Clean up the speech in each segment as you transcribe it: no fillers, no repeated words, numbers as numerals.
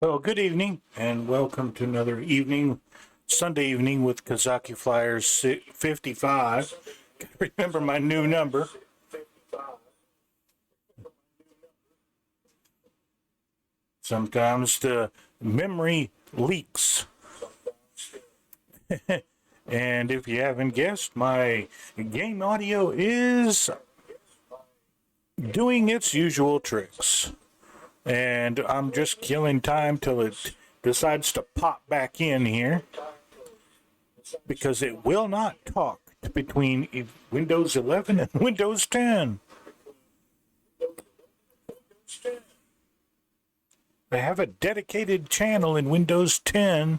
Well, good evening, and welcome to another Sunday evening with Kazaki Flyers 55. Remember my new number. Sometimes the memory leaks. And if you haven't guessed, my game audio is doing its usual tricks. And I'm just killing time till it decides to pop back in here, because it will not talk between Windows 11 and Windows 10. They have a dedicated channel in Windows 10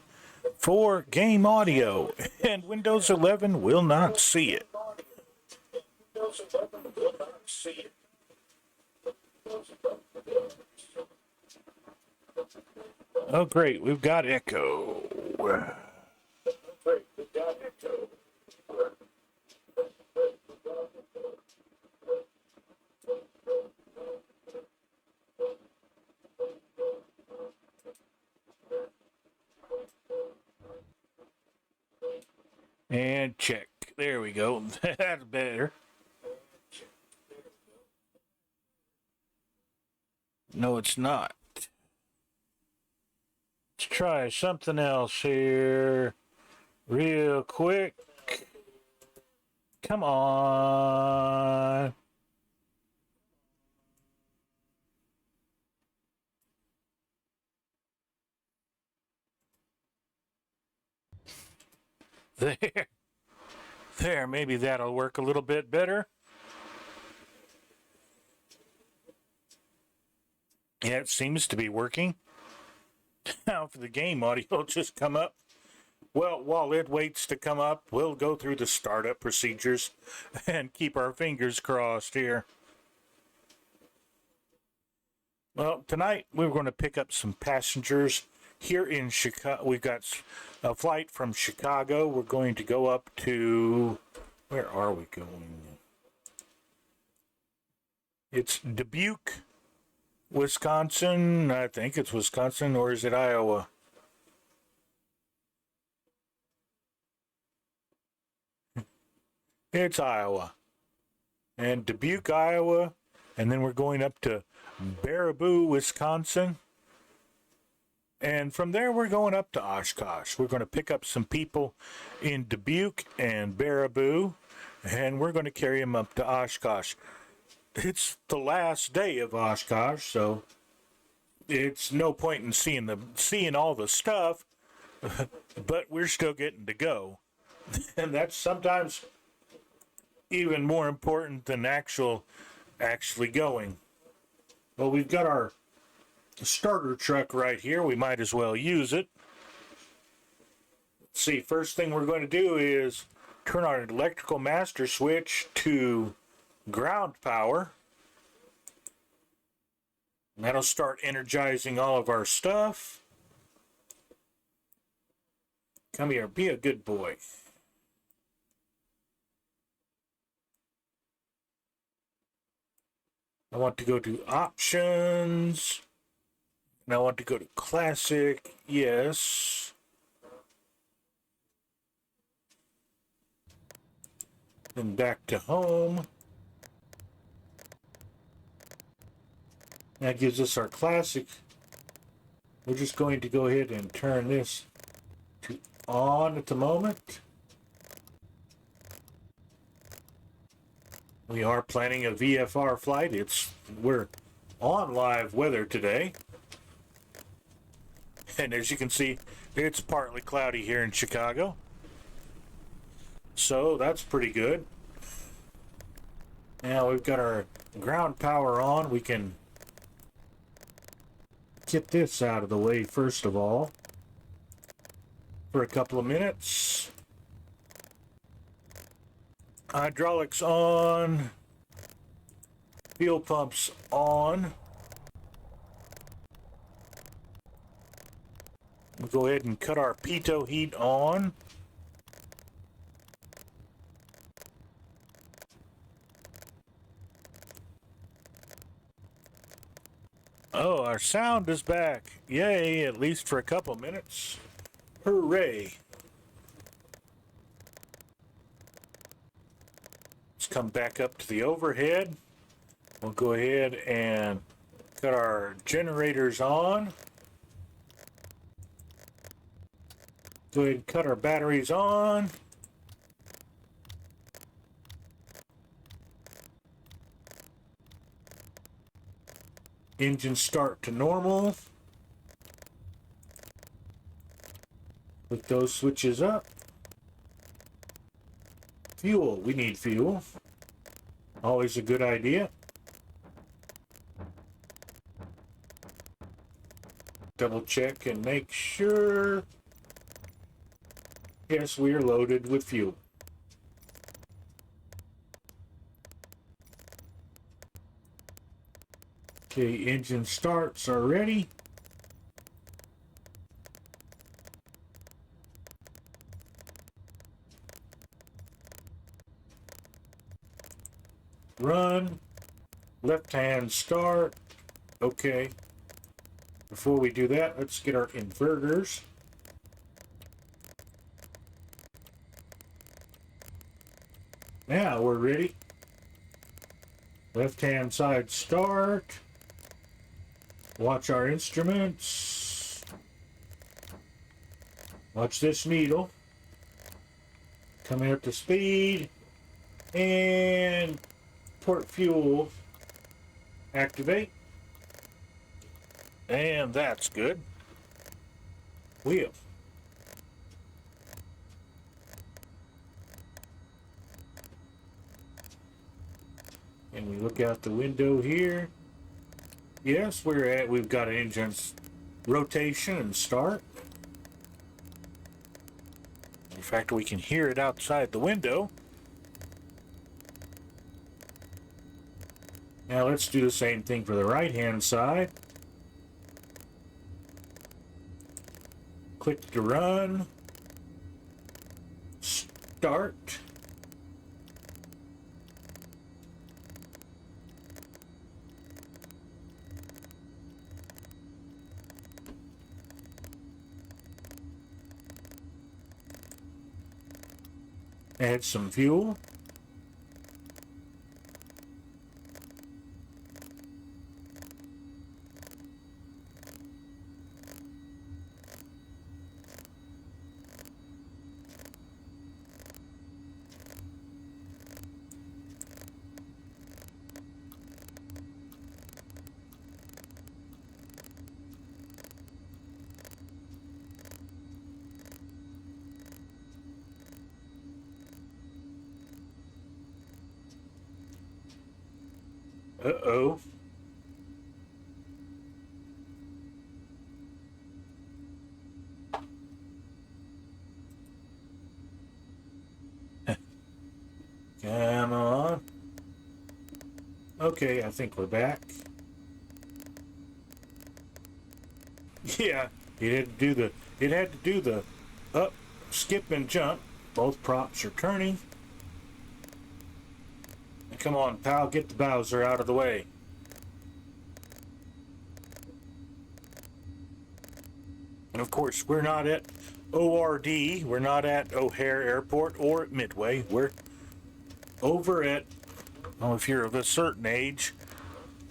for game audio, and Windows 11 will not see it. Oh, great, we've got echo. And check. There we go. That's better. No, it's not. Let's try something else here real quick. Come on. There. There, maybe that'll work a little bit better. Yeah, it seems to be working. Now for the game audio, just come up. Well, while it waits to come up, we'll go through the startup procedures and keep our fingers crossed here. Well, tonight we're going to pick up some passengers here in Chicago. We've got a flight from Chicago. We're going to go up to, where are we going? It's Dubuque, Wisconsin. I think it's Wisconsin, or is it Iowa? It's Iowa. And Dubuque, Iowa. And then we're going up to Baraboo, Wisconsin. And from there, we're going up to Oshkosh. We're going to pick up some people in Dubuque and Baraboo, and we're going to carry them up to Oshkosh. It's the last day of Oshkosh, so it's no point in seeing all the stuff, but we're still getting to go. And that's sometimes even more important than actually going. Well, we've got our starter truck right here. We might as well use it. Let's see, first thing we're going to do is turn our electrical master switch to ground power. And that'll start energizing all of our stuff. Come here, be a good boy. I want to go to options. And I want to go to classic. Yes. Then back to home. That gives us our classic. We're just going to go ahead and turn this to on at the moment. We are planning a VFR flight. We're on live weather today. And as you can see, it's partly cloudy here in Chicago. So that's pretty good. Now we've got our ground power on. We can get this out of the way first of all for a couple of minutes. Hydraulics on. Fuel pumps on. We'll go ahead and cut our pitot heat on. Oh, our sound is back. Yay, at least for a couple minutes. Hooray. Let's come back up to the overhead. We'll go ahead and cut our generators on. Go ahead and cut our batteries on. Engine start to normal. Put those switches up. Fuel, we need fuel. Always a good idea. Double check and make sure. Yes, we are loaded with fuel. Okay, engine starts already. Run. Left hand start. Okay. Before we do that, let's get our inverters. Now we're ready. Left hand side start. Watch our instruments. Watch this needle. Coming up to speed. And port fuel activate. And that's good. Wheel. And we look out the window here. Yes, we've got an engine's rotation and start. In fact, we can hear it outside the window. Now let's do the same thing for the right-hand side. Click to run. Start. Add some fuel. Uh-oh. Come on. Okay, I think we're back. Yeah, it had to do the up, skip, and jump. Both props are turning. Come on, pal, get the Bowser out of the way. And of course, we're not at ORD, we're not at O'Hare Airport or at Midway. We're over at, oh, if you're of a certain age,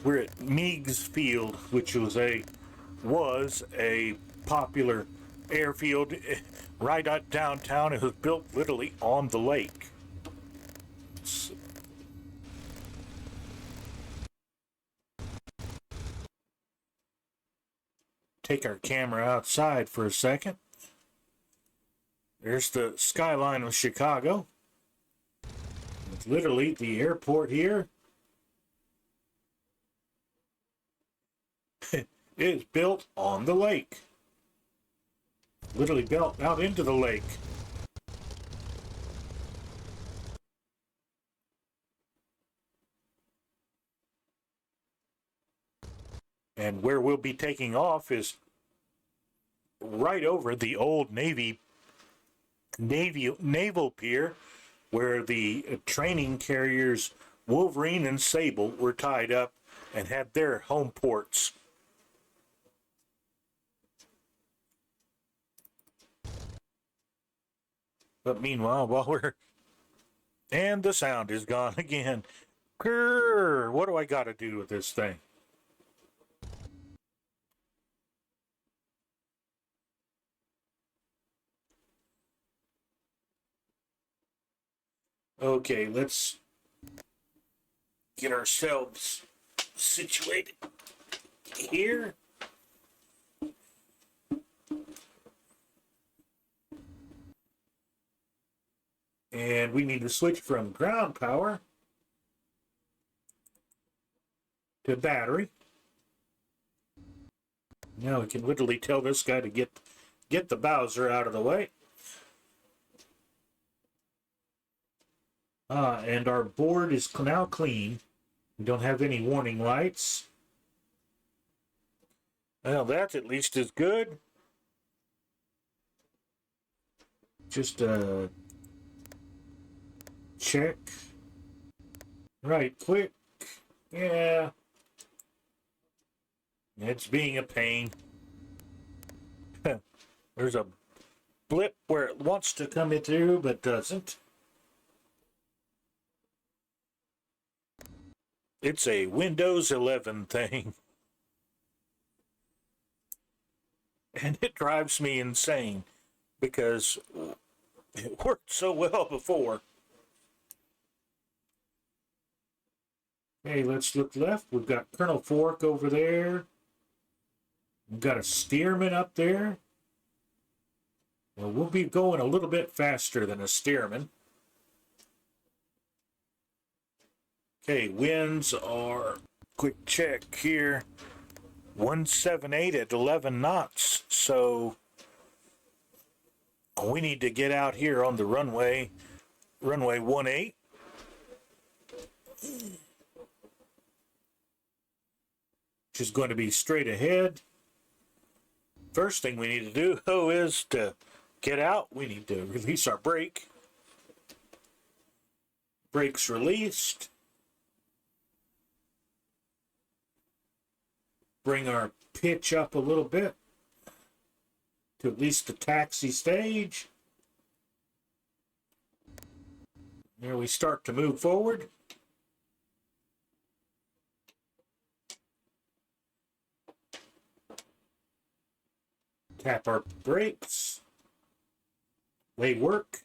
we're at Meigs Field, which was a popular airfield right out downtown. It was built literally on the lake. Take our camera outside for a second. There's the skyline of Chicago. It's literally the airport here. It is built on the lake. Literally built out into the lake. And where we'll be taking off is right over the old naval pier where the training carriers Wolverine and Sable were tied up and had their home ports But meanwhile, while we're... And the sound is gone again. Grrr, what do I got to do with this thing? Okay, let's get ourselves situated here. And we need to switch from ground power to battery. Now we can literally tell this guy to get the Bowser out of the way. And our board is now clean. We don't have any warning lights. Well, that at least is good. Just check. Right quick. Yeah. It's being a pain. There's a blip where it wants to come in through, but doesn't. It's a Windows 11 thing. And it drives me insane because it worked so well before. Okay, let's look left. We've got Colonel Fork over there. We've got a Stearman up there. Well, we'll be going a little bit faster than a Stearman. Okay, winds are, quick check here, 178 at 11 knots. So we need to get out here on the runway 18. Which is going to be straight ahead. First thing we need to do is to get out. We need to release our brake. Brake's released. Bring our pitch up a little bit to at least the taxi stage. There we start to move forward. Tap our brakes. They work.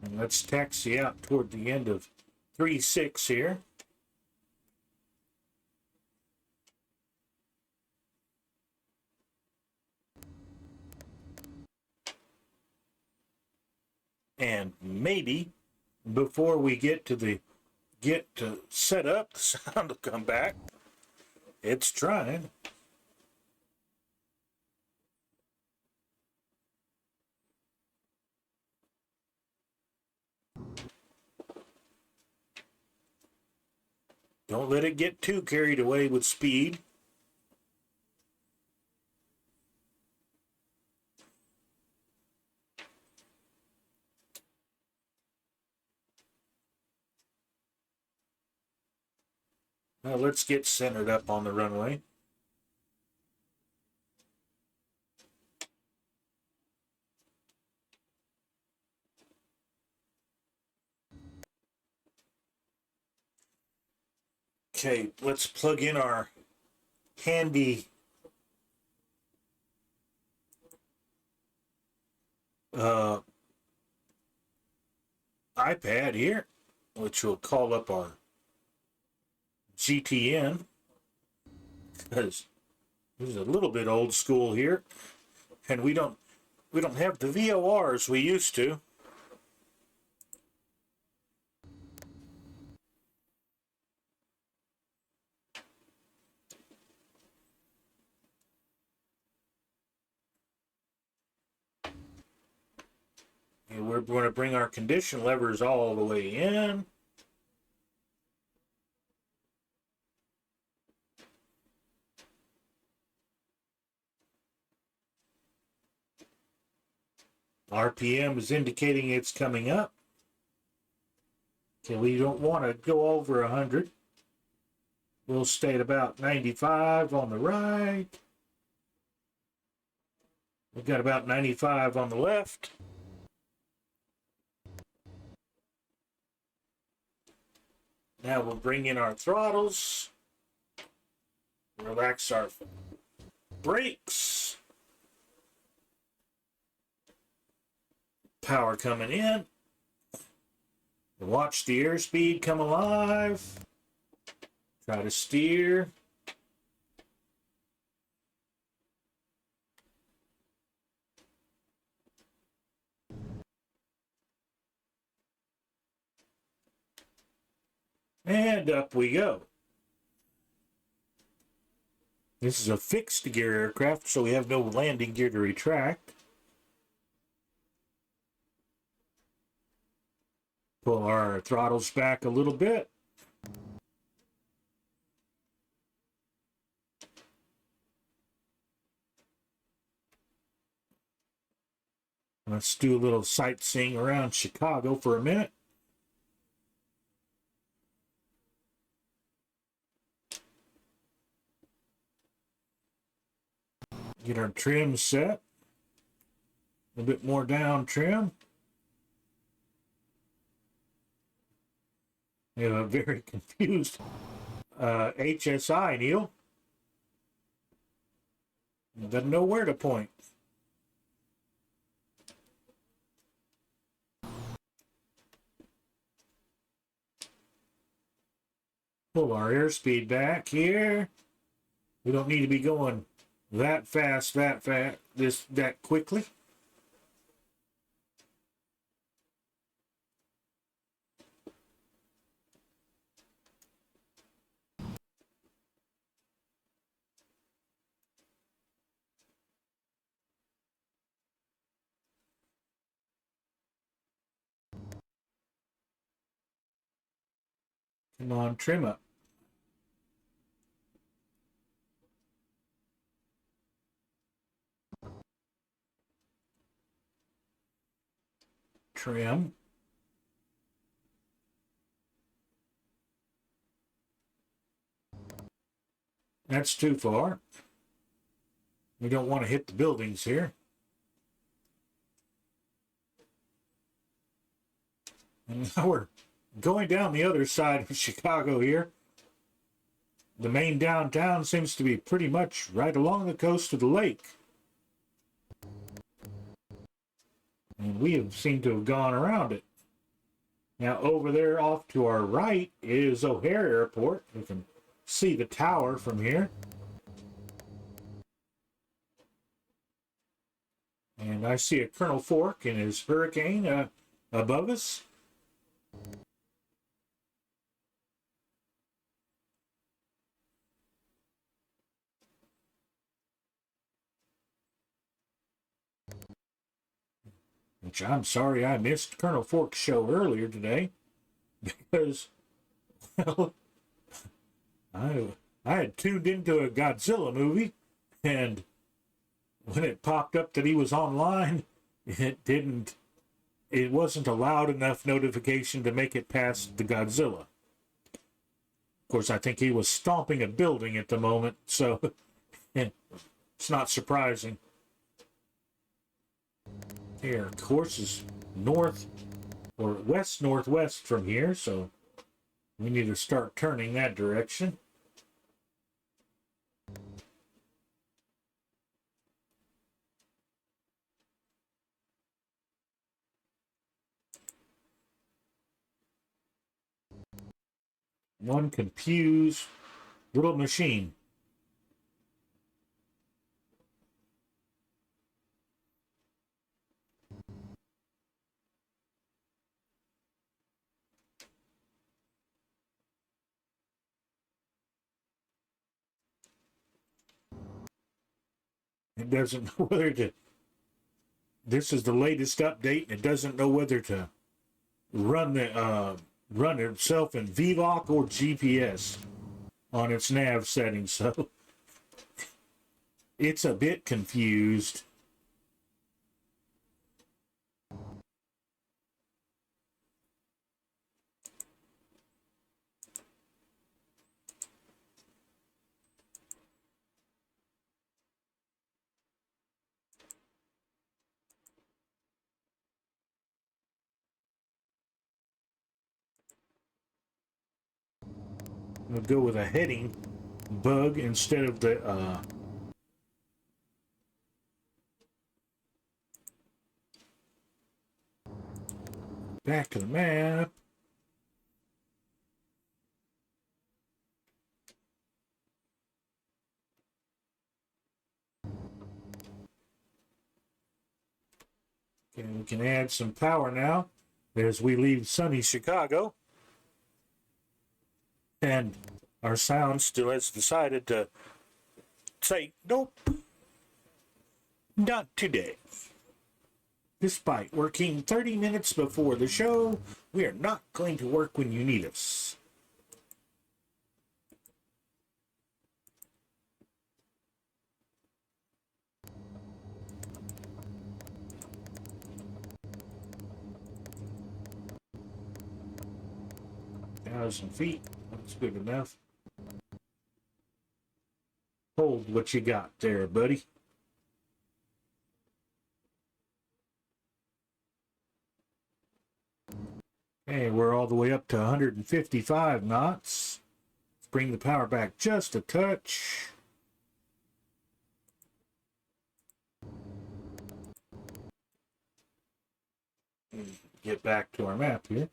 And let's taxi out toward the end of 3-6 here. And maybe before we get to set up, the sound will come back. It's trying. Don't let it get too carried away with speed. Now let's get centered up on the runway. Okay, let's plug in our handy iPad here, which will call up our GTN, because this is a little bit old school here, and we don't have the VORs we used to. And we're going to bring our condition levers all the way in. RPM is indicating it's coming up. Okay, we don't want to go over 100. We'll stay at about 95 on the right. We've got about 95 on the left. Now we'll bring in our throttles. Relax our brakes. Power coming in. Watch the airspeed come alive. Try to steer. And up we go. This is a fixed gear aircraft, so we have no landing gear to retract. Pull our throttles back a little bit. Let's do a little sightseeing around Chicago for a minute. Get our trim set. A bit more down trim. We have a very confused HSI, Neil. Doesn't know where to point. Pull our airspeed back here. We don't need to be going that fast, that quickly. Come on, trim up. Trim. That's too far. We don't want to hit the buildings here. And now we're going down the other side of Chicago here. The main downtown seems to be pretty much right along the coast of the lake. And we seem to have gone around it. Now over there off to our right is O'Hare Airport. We can see the tower from here. And I see a Colonel Fork in his Hurricane above us. Which I'm sorry I missed Colonel Fork's show earlier today because, well, I had tuned into a Godzilla movie, and when it popped up that he was online, it wasn't a loud enough notification to make it past the Godzilla. Of course, I think he was stomping a building at the moment, so it's not surprising. Here, of course, is north or west-northwest from here, so we need to start turning that direction. One confused little machine. It doesn't know whether to. This is the latest update, and it doesn't know whether to run itself in VLOC or GPS on its nav settings. So it's a bit confused. We'll go with a heading bug instead of the back to the map. And we can add some power now as we leave sunny Chicago. And our sound still has decided to say, nope, not today. Despite working 30 minutes before the show, we are not going to work when you need us. $1,000 feet, that's good enough. Hold what you got there, buddy. Okay, we're all the way up to 155 knots. Let's bring the power back just a touch. Get back to our map here.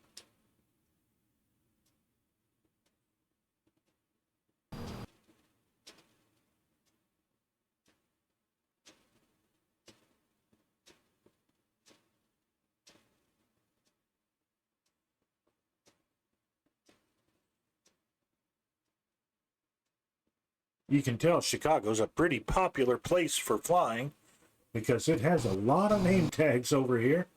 You can tell Chicago's a pretty popular place for flying because it has a lot of name tags over here.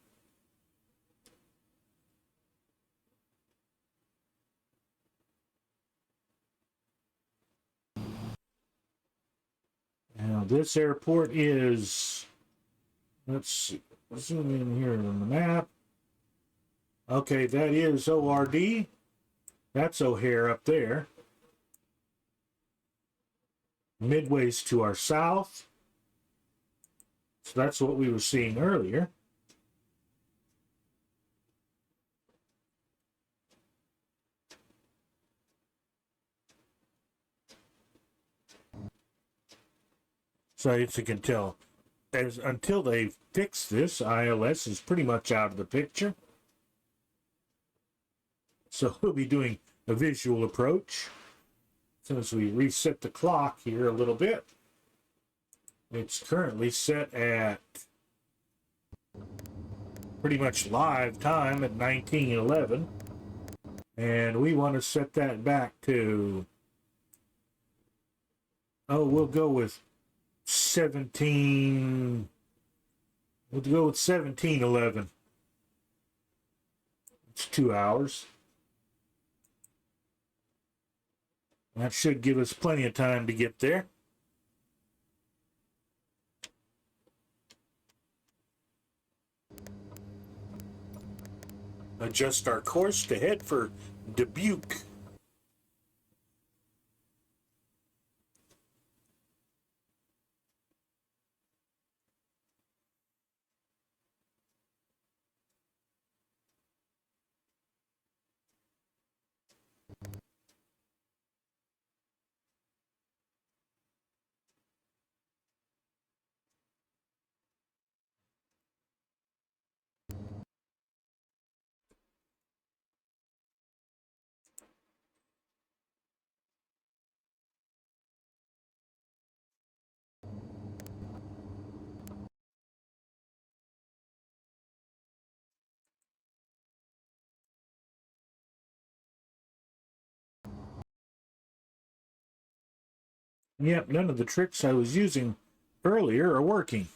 Now this airport is, let's see, zoom in here on the map. Okay, that is ORD. That's O'Hare up there. Midway's to our south. So that's what we were seeing earlier. So as you can tell, until they fix this, ILS is pretty much out of the picture. So we'll be doing a visual approach. As soon as we reset the clock here a little bit, it's currently set at pretty much live time at 19:11, and we want to set that back to, we'll go with 1711. It's 2 hours. That should give us plenty of time to get there. Adjust our course to head for Dubuque. Yep, none of the tricks I was using earlier are working.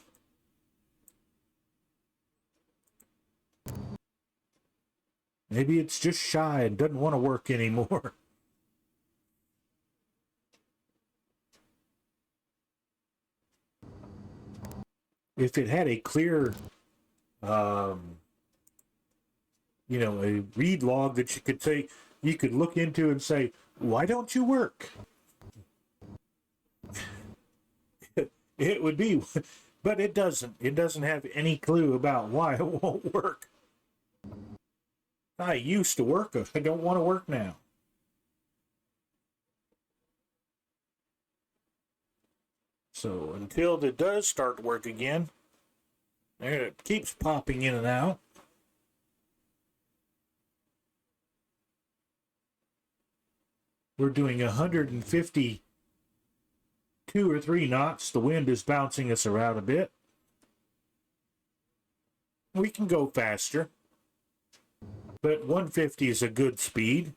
Maybe it's just shy and doesn't want to work anymore. If it had a clear, a read log that you could say, you could look into and say, why don't you work? It would be, but it doesn't. It doesn't have any clue about why it won't work. I used to work. I don't want to work now. So until it does start to work again, there it keeps popping in and out. We're doing 152 or 3 knots. The wind is bouncing us around a bit. We can go faster, but 150 is a good speed.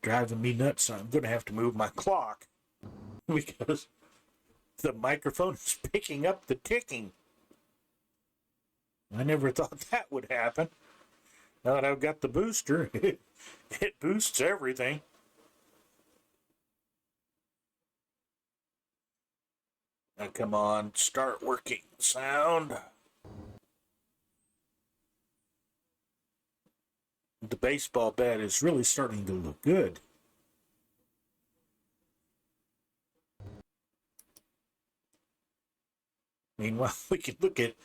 Driving me nuts. I'm going to have to move my clock because the microphone is picking up the ticking. I never thought that would happen. Now that I've got the booster, it boosts everything. Now come on, start working sound. The baseball bat is really starting to look good. Meanwhile, we can look at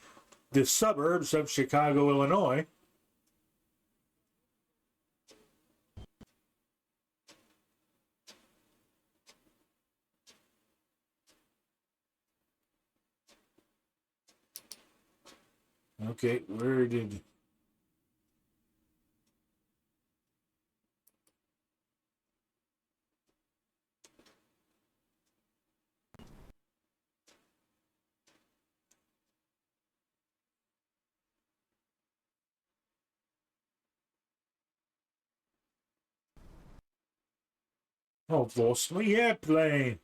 the suburbs of Chicago, Illinois. Okay, where did... Oh, falsely airplane.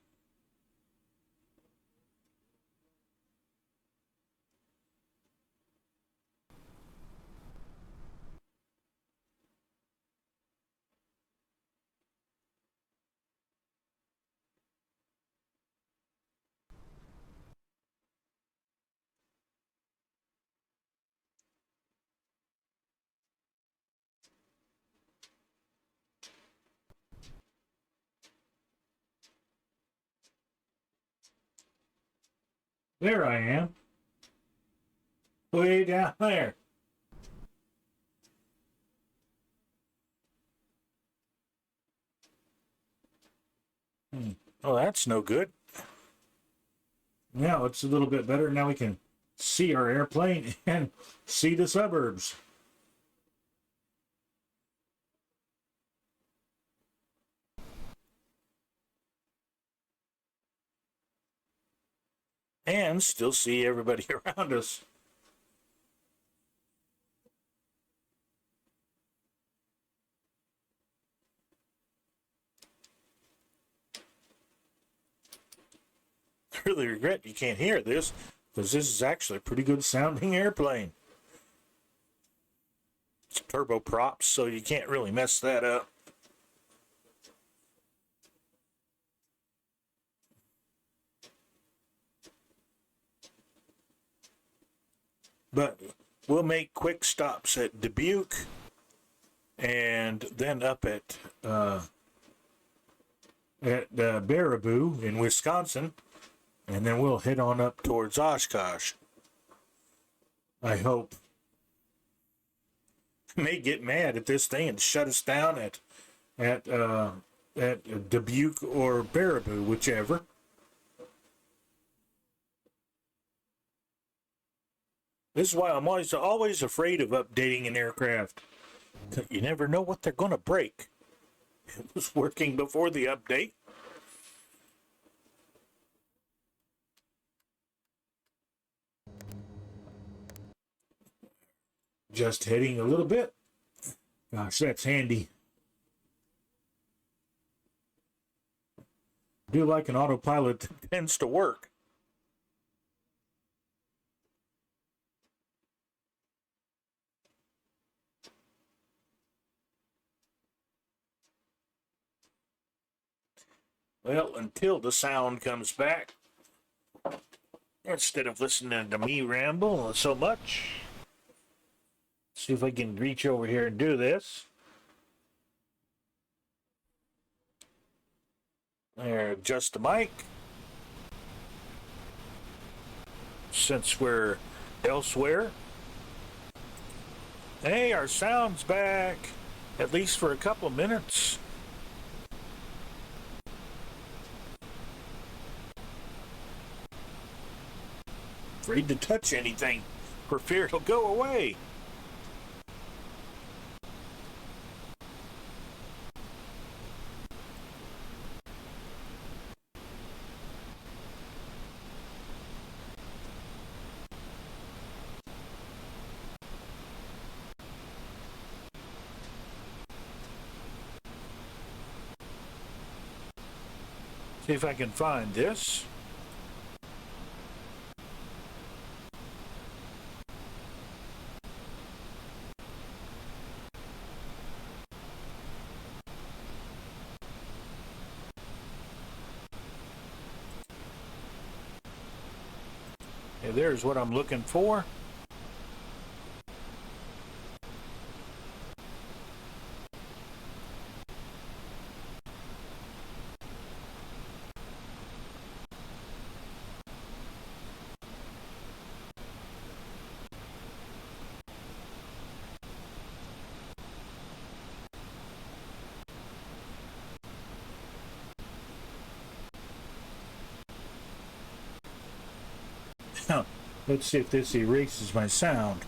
There I am. Way down there. Oh, that's no good. Now it's a little bit better. Now we can see our airplane and see the suburbs. And still see everybody around us. I really regret you can't hear this, because this is actually a pretty good sounding airplane. It's turboprops, so you can't really mess that up. But we'll make quick stops at Dubuque and then up at Baraboo in Wisconsin, and then we'll head on up towards Oshkosh. I hope. May get mad at this thing and shut us down at Dubuque or Baraboo, whichever. This is why I'm always afraid of updating an aircraft. You never know what they're going to break. It was working before the update. Just heading a little bit. Gosh, that's handy. I do like an autopilot that tends to work. Well, until the sound comes back, instead of listening to me ramble so much, see if I can reach over here and do this. There, adjust the mic. since we're elsewhere. Hey, our sound's back, at least for a couple of minutes. Afraid to touch anything for fear it'll go away. See if I can find this. Okay, there's what I'm looking for. Let's see if this erases my sound.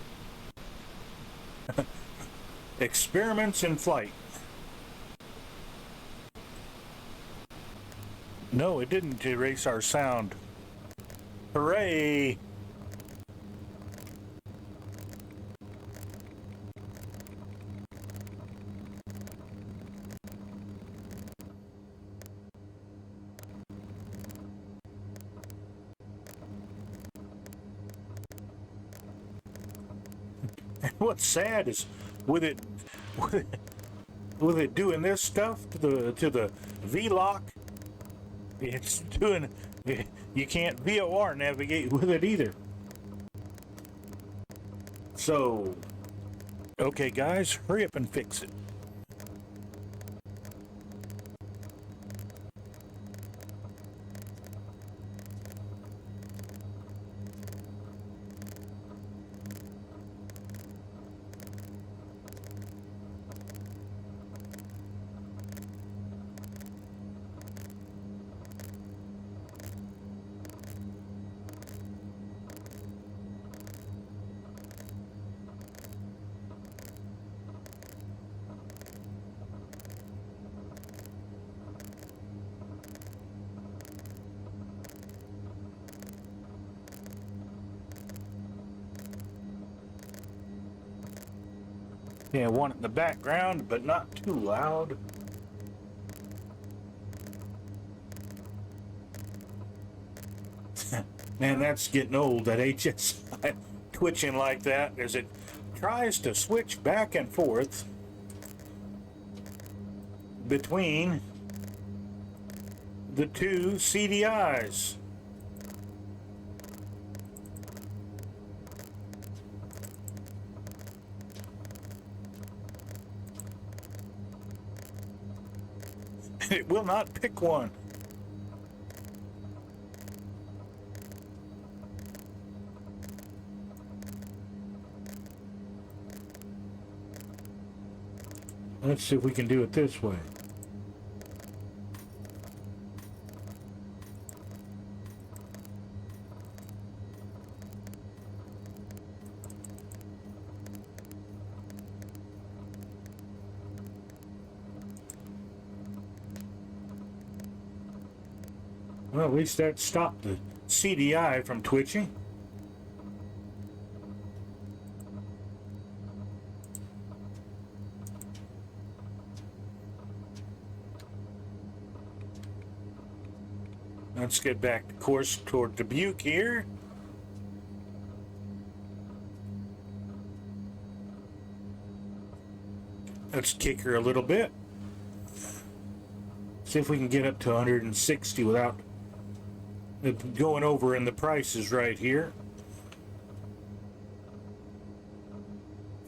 Experiments in flight. No, it didn't erase our sound. Hooray! And what's sad is with it doing this stuff to the V-lock, it's doing, you can't VOR navigate with it either. So, okay guys, hurry up and fix it. Yeah, I want it in the background, but not too loud. Man, that's getting old, that HSI twitching like that as it tries to switch back and forth between the two CDIs. It will not pick one. Let's see if we can do it this way. Well, at least that stopped the CDI from twitching. Let's get back the course toward Dubuque here. Let's kick her a little bit. See if we can get up to 160 without it going over in the prices right here.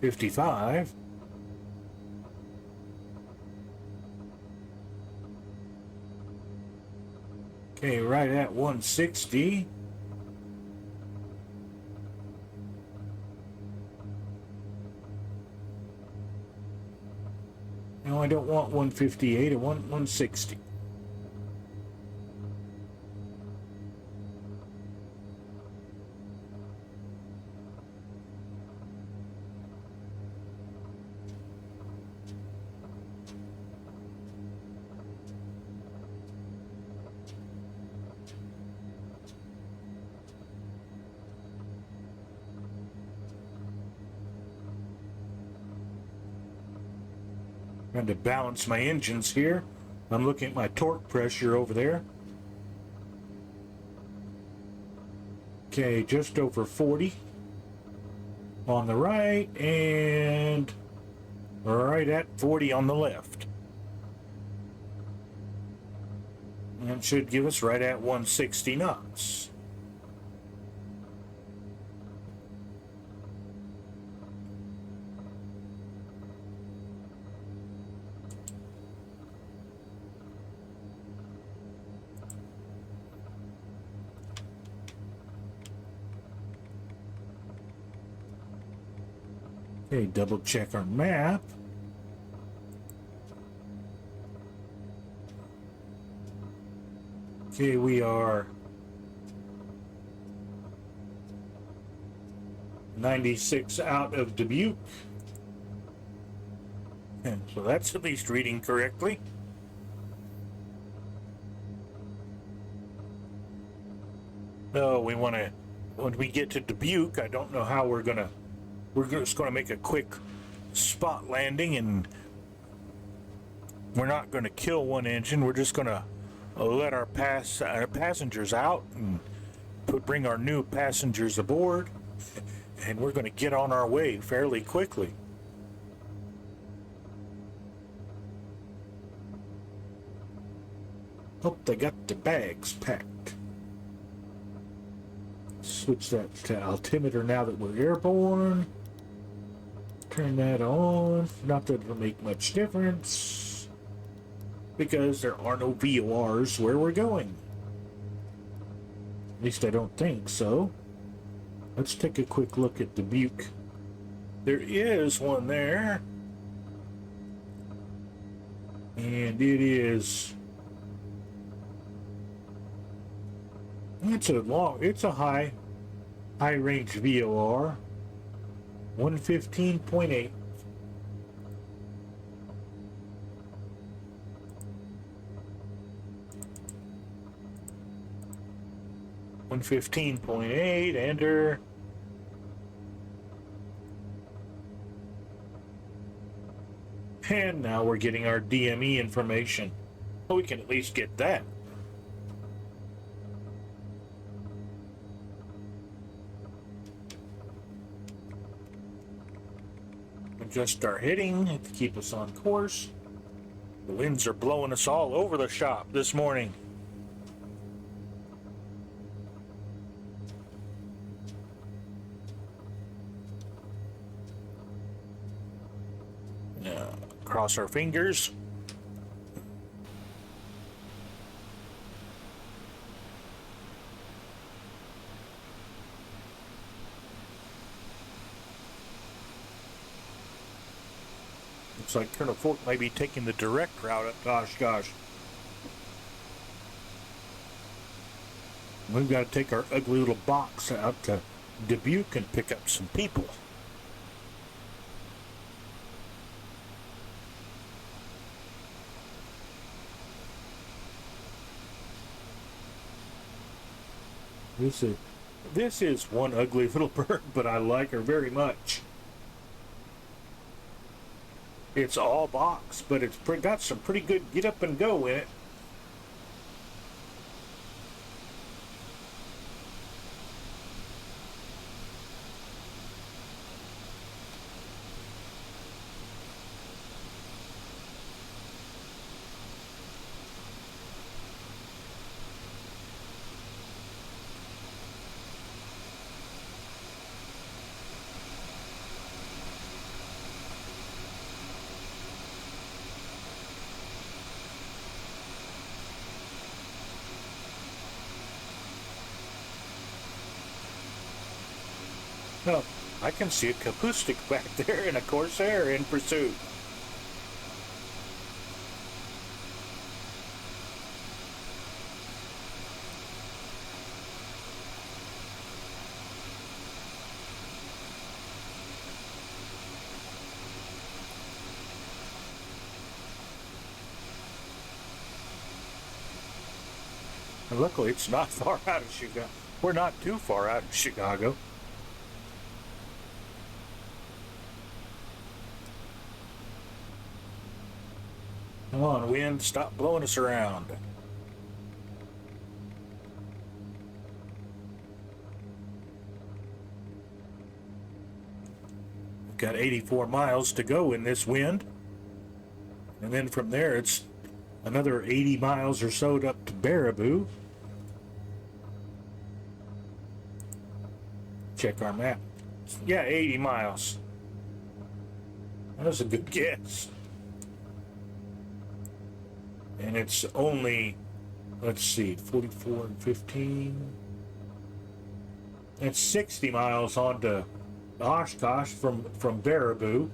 55. Okay, right at 160. No, I don't want 158. I want 160. Trying to balance my engines here. I'm looking at my torque pressure over there. Okay, just over 40 on the right and right at 40 on the left. And should give us right at 160 knots. Okay, double check our map. Okay, we are 96 out of Dubuque. And so that's at least reading correctly. No, we want to, when we get to Dubuque, I don't know how we're just going to make a quick spot landing, and we're not going to kill one engine. We're just going to let our passengers out and bring our new passengers aboard, and we're going to get on our way fairly quickly. Hope they got the bags packed. Switch that to altimeter now that we're airborne. Turn that on. Not that it'll make much difference, because there are no VORs where we're going. At least I don't think so. Let's take a quick look at Dubuque. There is one there. And it is... It's a high range VOR. 115.8. Enter. And now we're getting our DME information. Well, we can at least get that. Adjust our heading to keep us on course. The winds are blowing us all over the shop this morning. Cross our fingers. Looks like Colonel Fort might be taking the direct route up to Oshkosh. We've got to take our ugly little box out to Dubuque and pick up some people. This is one ugly little bird, but I like her very much. It's all box, but it's got some pretty good get up and go in it. Oh, I can see a Kapustik back there and a Corsair in pursuit. luckily, it's not far out of Chicago. We're not too far out of Chicago. Come on, wind, stop blowing us around. We've got 84 miles to go in this wind. And then from there, it's another 80 miles or so up to Baraboo. Check our map. Yeah, 80 miles. That was a good guess. And it's only, let's see, 44 and 15. It's 60 miles on to Oshkosh from Baraboo.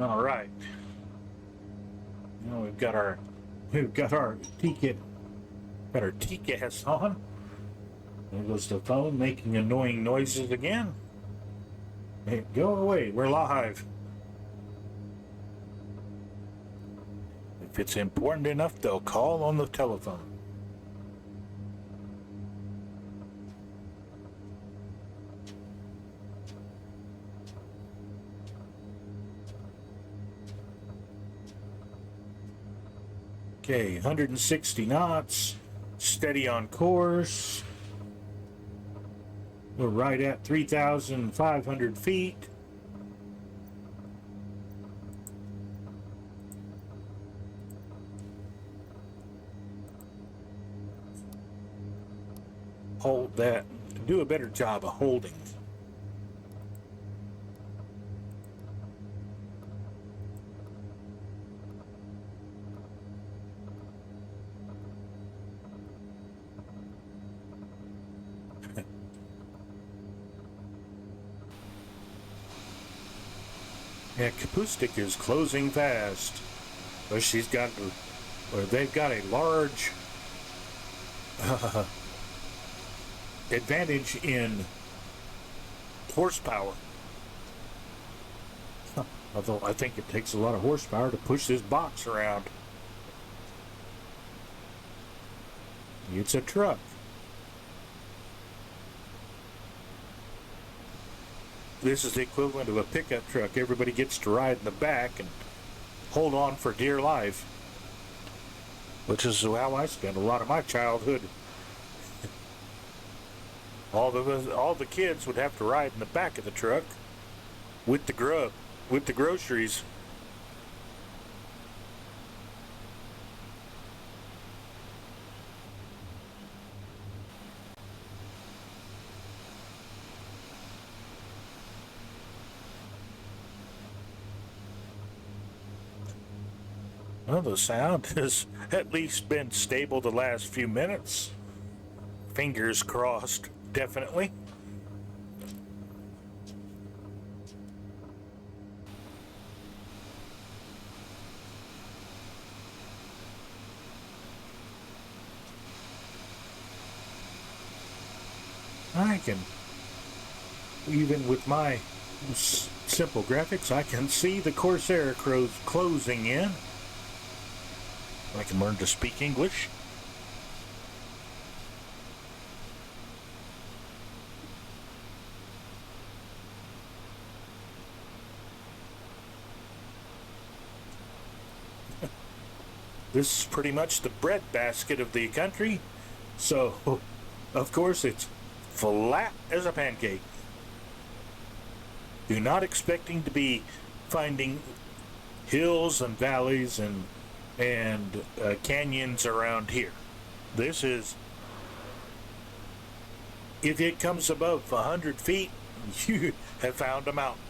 All right. Now we've got our ticket, got our TCAS on. There goes the phone making annoying noises again. Hey, go away. We're live. If it's important enough, they'll call on the telephone. Okay, 160 knots, steady on course. We're right at 3,500 feet. Hold that. Do a better job of holding. Yeah, Kapustik is closing fast. But they've got a large advantage in horsepower. Although I think it takes a lot of horsepower to push this box around. It's a truck. This is the equivalent of a pickup truck. Everybody gets to ride in the back and hold on for dear life. Which is how I spent a lot of my childhood. All the kids would have to ride in the back of the truck with the grub, with the groceries. Well, the sound has at least been stable the last few minutes. Fingers crossed, definitely. I can, even with my simple graphics, I can see the Corsair closing in. I can learn to speak English. This is pretty much the breadbasket of the country, so of course it's flat as a pancake. You're not expecting to be finding hills and valleys and canyons around here. This is, if it comes above 100 feet, you have found a mountain.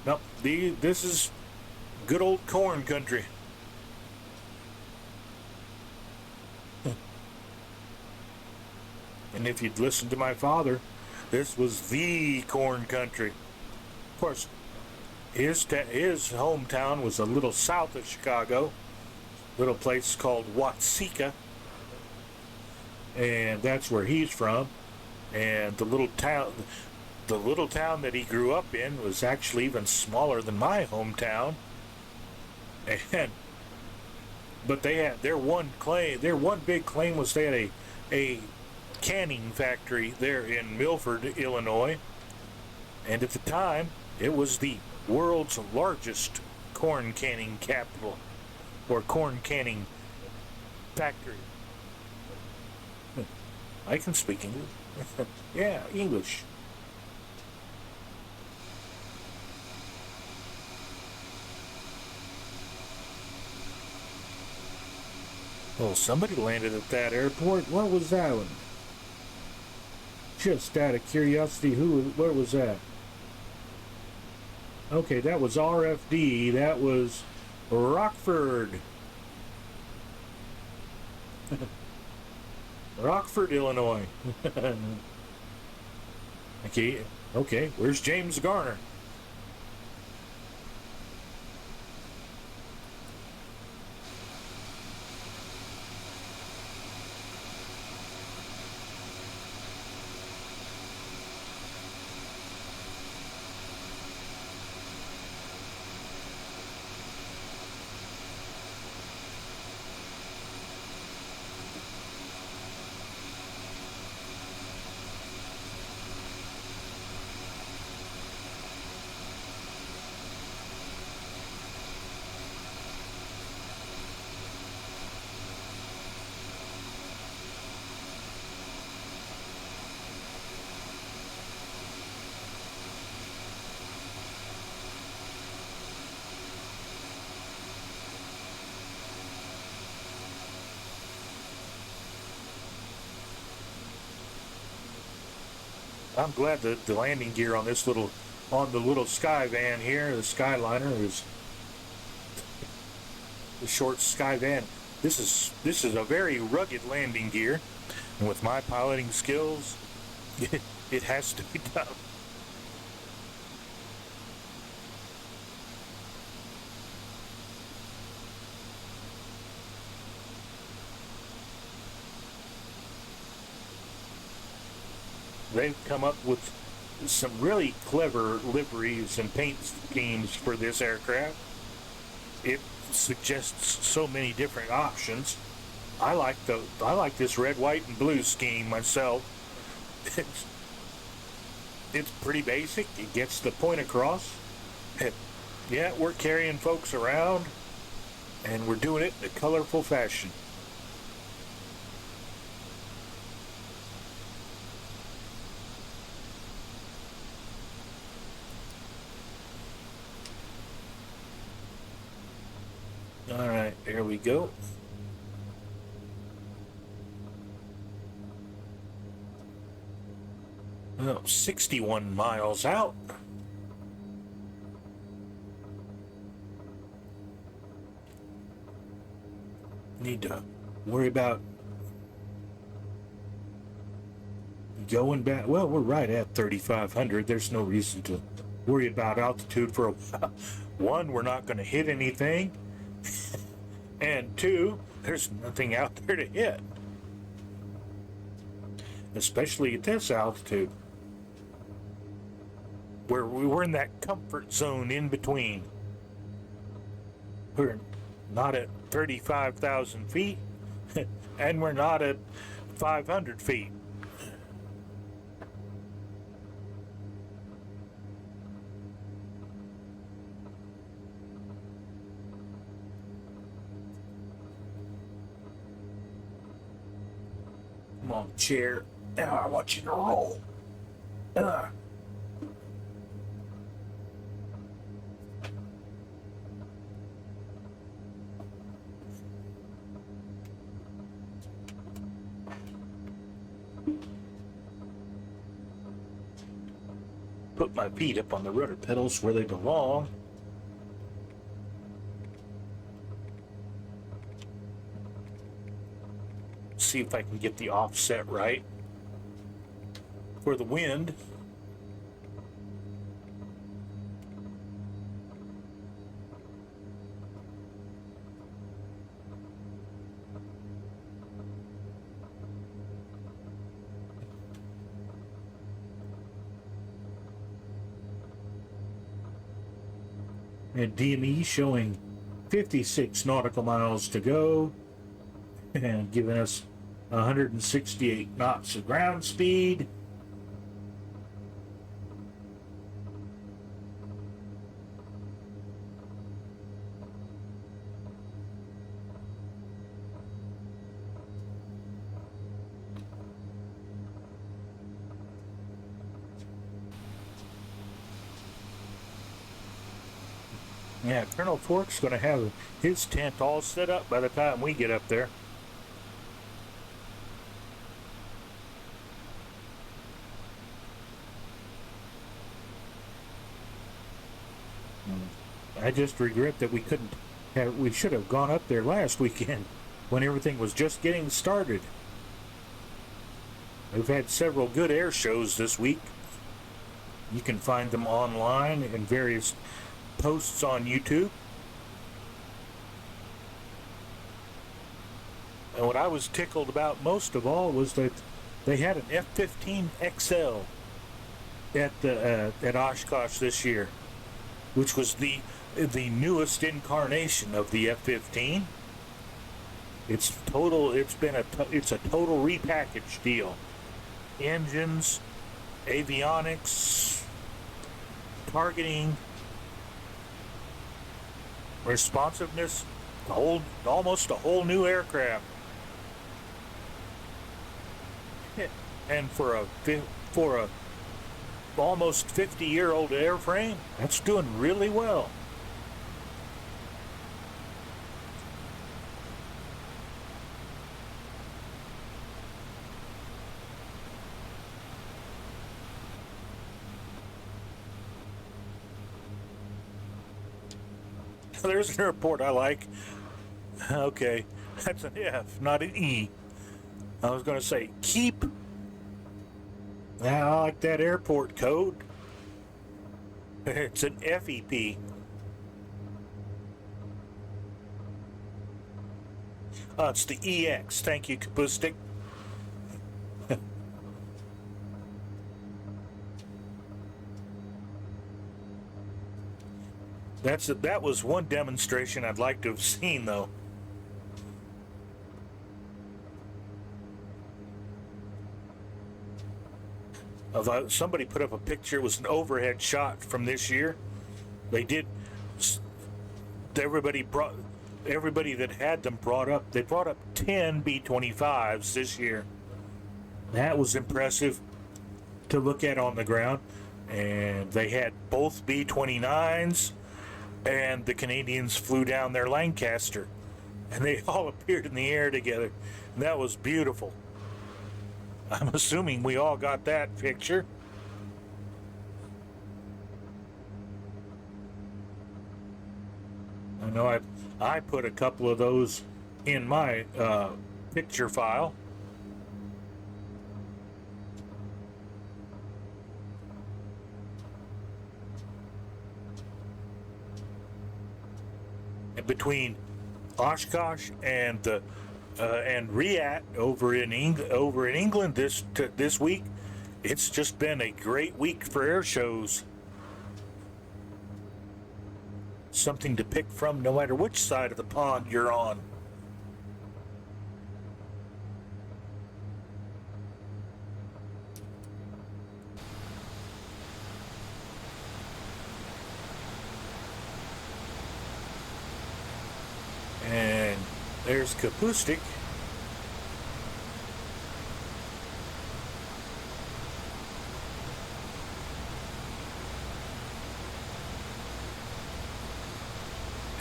Nope. This is good old corn country. And if you'd listened to my father, this was the corn country. Of course, his hometown was a little south of Chicago, little place called Watseka, and that's where he's from. And the little town that he grew up in was actually even smaller than my hometown. And but they had their one big claim was they had a canning factory there in Milford, Illinois. And at the time, it was the world's largest corn canning capital, or corn canning factory. I can speak English. Yeah, English. Oh, somebody landed at that airport. What was that one? Just out of curiosity, where was that? Okay, that was RFD. That was Rockford. Rockford, Illinois. Okay, where's James Garner? I'm glad that the landing gear on the little Sky van here, the Skyliner, is the short Sky van. This is a very rugged landing gear, and with my piloting skills, it has to be done. They've come up with some really clever liveries and paint schemes for this aircraft. It suggests so many different options. I like this red, white, and blue scheme myself. It's pretty basic. It gets the point across. Yeah, we're carrying folks around, and we're doing it in a colorful fashion. All right, there we go. Oh, 61 miles out. Need to worry about going back. Well, we're right at 3,500. There's no reason to worry about altitude for a while. One, we're not going to hit anything. And two, there's nothing out there to hit. Especially at this altitude, where we were in that comfort zone in between. We're not at 35,000 feet, and we're not at 500 feet. Come on, chair. Now I want you to roll. put my feet up on the rudder pedals where they belong. See if I can get the offset right for the wind. And DME showing 56 nautical miles to go and giving us 168 knots of ground speed. Yeah, Colonel Fork's going to have his tent all set up by the time we get up there. I just regret that we couldn't have, we should have gone up there last weekend when everything was just getting started. We've had several good air shows this week. You can find them online in various posts on YouTube. And what I was tickled about most of all was that they had an F-15 XL at Oshkosh this year, which was the newest incarnation of the F-15. It's a total repackaged deal. Engines, avionics, targeting, responsiveness, almost a whole new aircraft. And for a almost 50-year-old airframe, that's doing really well. There's an airport I like. Okay, that's an F, not an E. I was going to say keep. I like that airport code. It's an FEP. Oh, it's the EX. Thank you, Kapustik. That was one demonstration I'd like to have seen, though. Somebody put up a picture. It was an overhead shot from this year. They did. Everybody that had them brought up. They brought up 10 B-25s this year. That was impressive to look at on the ground. And they had both B-29s. And the Canadians flew down their Lancaster, and they all appeared in the air together. And that was beautiful. I'm assuming we all got that picture. I know I put a couple of those in my picture file. Between Oshkosh and Riyadh over in England this week, it's just been a great week for air shows. Something to pick from no matter which side of the pond you're on. And there's Kapustik.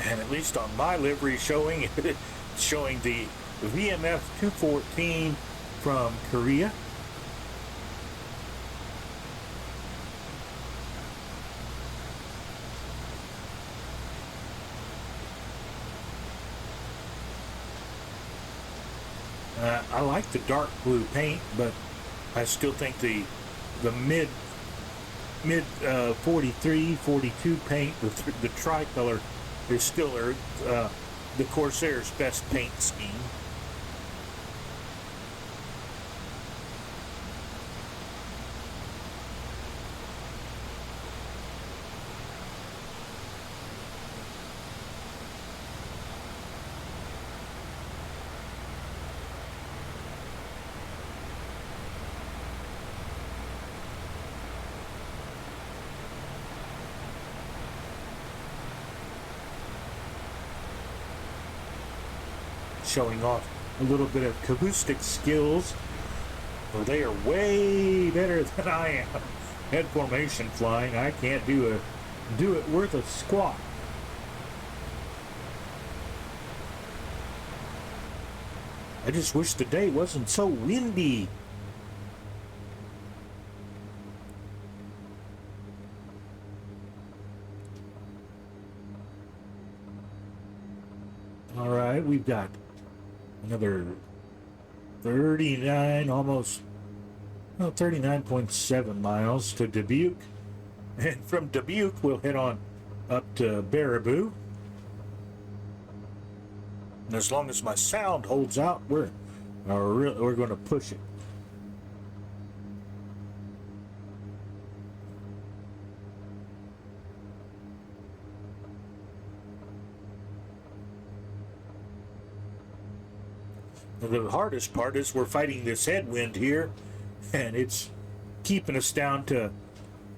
And at least on my livery showing the VMF 214 from Korea. I like the dark blue paint, but I still think the mid 43, 42 paint with the tricolor is still the Corsair's best paint scheme. Showing off a little bit of acoustic skills. Well, they are way better than I am. Head formation flying, I can't do it worth a squat. I just wish the day wasn't so windy. All right, we've got another 39, almost, well, 39.7 miles to Dubuque. And from Dubuque, we'll head on up to Baraboo. And as long as my sound holds out, we're going to push it. The hardest part is we're fighting this headwind here, and it's keeping us down to,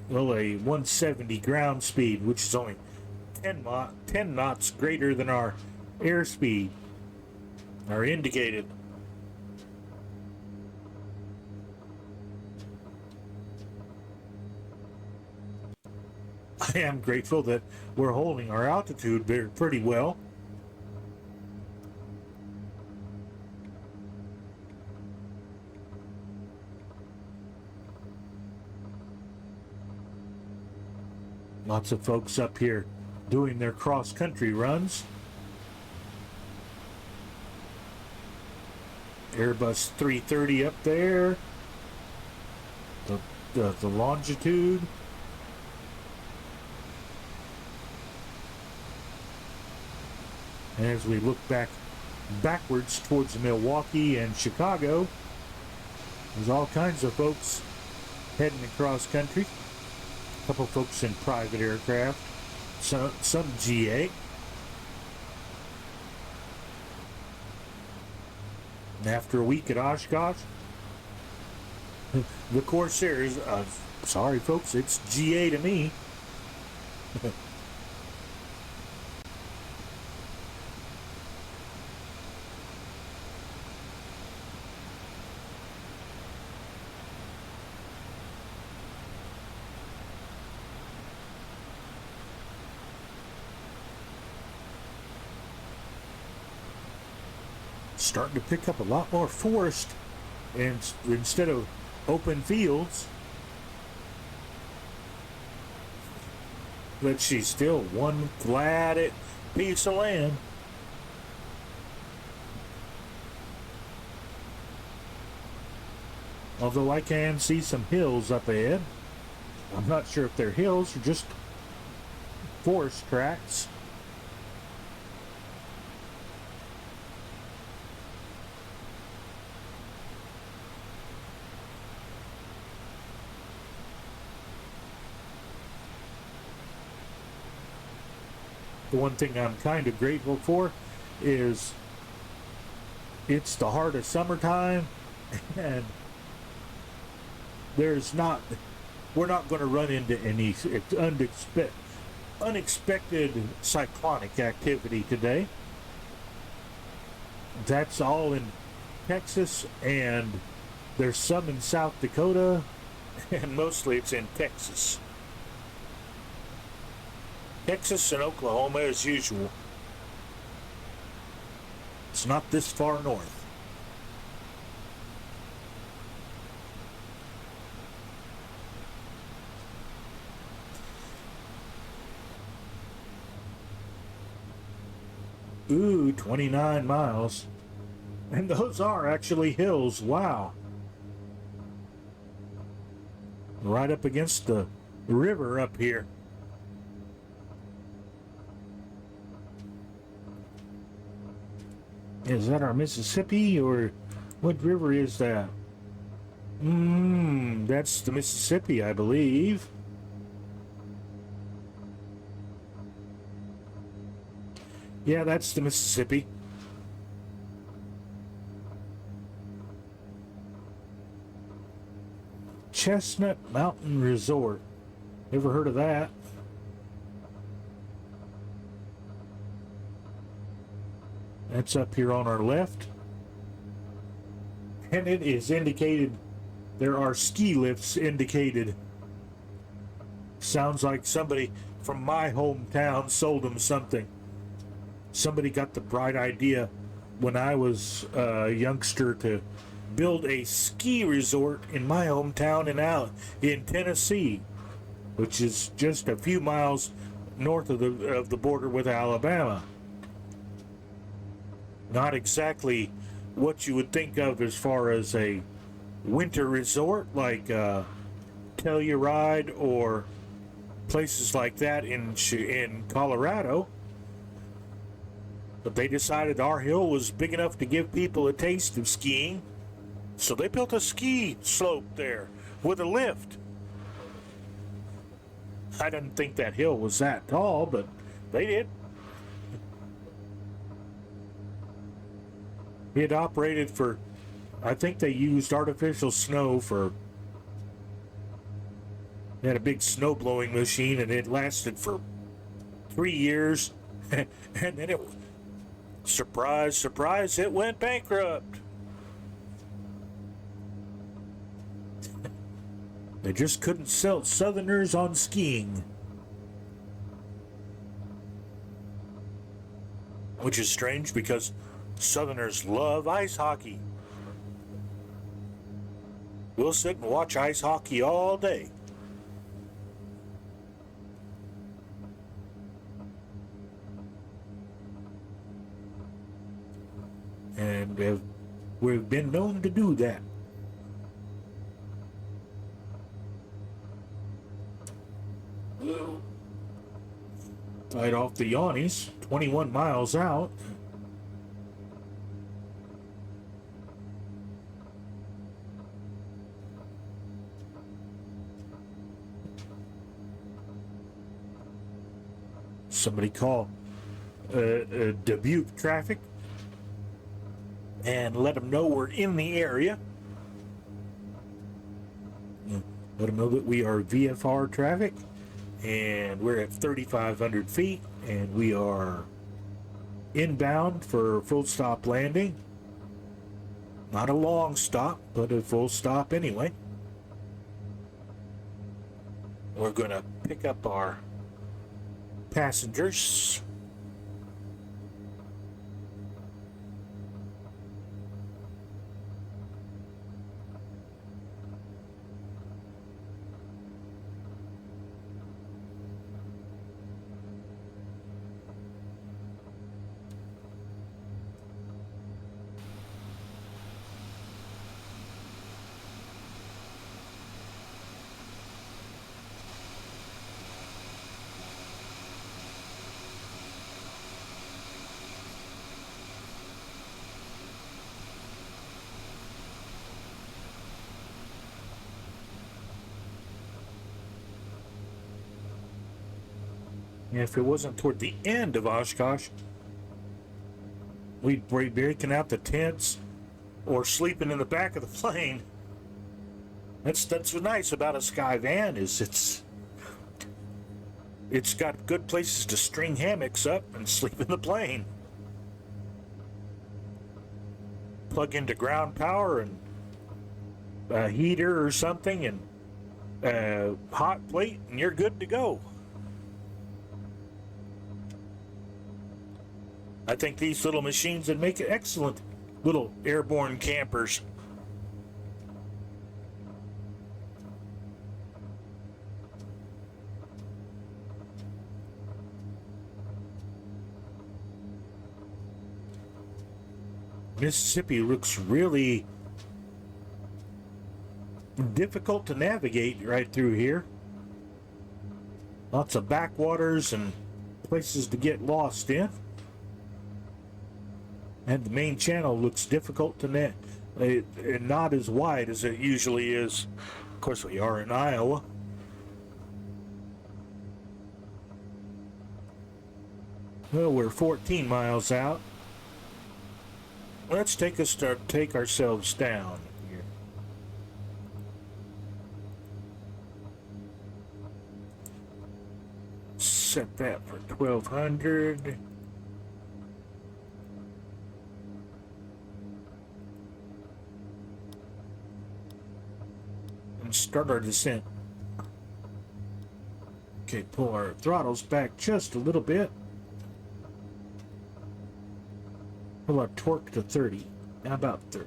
well, a 170 ground speed, which is only 10 knots greater than our airspeed, our indicated. I am grateful that we're holding our altitude pretty well. Lots of folks up here doing their cross-country runs. Airbus 330 up there. The longitude. And as we look backwards towards Milwaukee and Chicago, there's all kinds of folks heading across country. A couple folks in private aircraft, some GA. And after a week at Oshkosh, the Corsairs, sorry folks, it's GA to me. Starting to pick up a lot more forest, and instead of open fields. But she's still one glad piece of land. Although I can see some hills up ahead. I'm not sure if they're hills or just forest tracks. The one thing I'm kind of grateful for is it's the heart of summertime, and we're not going to run into any unexpected cyclonic activity today. That's all in Texas, and there's some in South Dakota, and mostly it's in Texas. Texas and Oklahoma as usual. It's not this far north. Ooh, 29 miles. And those are actually hills. Wow. Right up against the river up here. Is that our Mississippi, or what river is that? That's the Mississippi, I believe. Yeah, that's the Mississippi. Chestnut Mountain Resort. Ever heard of that? That's up here on our left. And it is indicated there are ski lifts indicated. Sounds like somebody from my hometown sold them something. Somebody got the bright idea when I was a youngster to build a ski resort in my hometown in Tennessee, which is just a few miles north of the border with Alabama. Not exactly what you would think of as far as a winter resort like Telluride or places like that in Colorado. But they decided our hill was big enough to give people a taste of skiing, so they built a ski slope there with a lift. I didn't think that hill was that tall, but they did. It operated for, I think they used artificial snow for, they had a big snow blowing machine, and it lasted for 3 years. And then it, surprise, surprise, it went bankrupt. They just couldn't sell Southerners on skiing. Which is strange because Southerners love ice hockey. We'll sit and watch ice hockey all day. And we've been known to do that. Right off the Yawnies, 21 miles out. Somebody call Dubuque traffic and let them know we're in the area. Let them know that we are VFR traffic and we're at 3,500 feet and we are inbound for full stop landing. Not a long stop, but a full stop anyway. We're going to pick up our passengers. If it wasn't toward the end of Oshkosh, we'd be breaking out the tents or sleeping in the back of the plane. That's what's nice about a Sky Van is it's got good places to string hammocks up and sleep in the plane. Plug into ground power and a heater or something and a hot plate and you're good to go. I think these little machines would make excellent little airborne campers. Mississippi looks really difficult to navigate right through here. Lots of backwaters and places to get lost in. And the main channel looks difficult to and not as wide as it usually is. Of course, we are in Iowa. Well, we're 14 miles out. Let's take ourselves down here. Set that for 1200. And start our descent. Okay, pull our throttles back just a little bit. Pull our torque to 30. How about 30?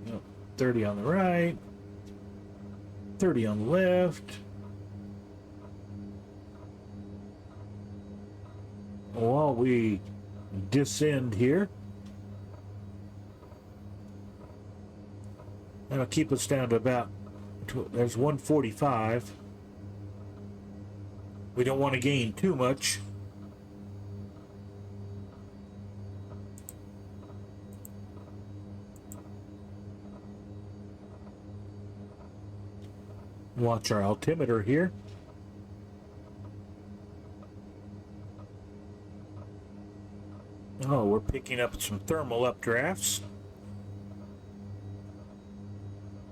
Yep, 30 on the right. 30 on the left. While we descend here, that'll keep us down to about, there's 145. We don't want to gain too much. Watch our altimeter here. Oh, we're picking up some thermal updrafts.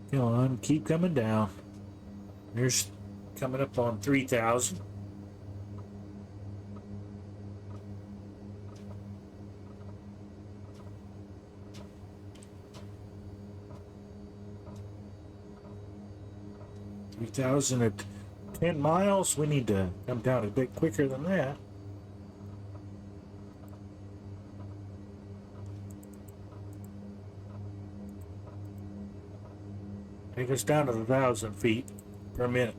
Come on, keep coming down. There's coming up on 3,000. At 10 miles. We need to come down a bit quicker than that. Take us down to 1,000 feet per minute.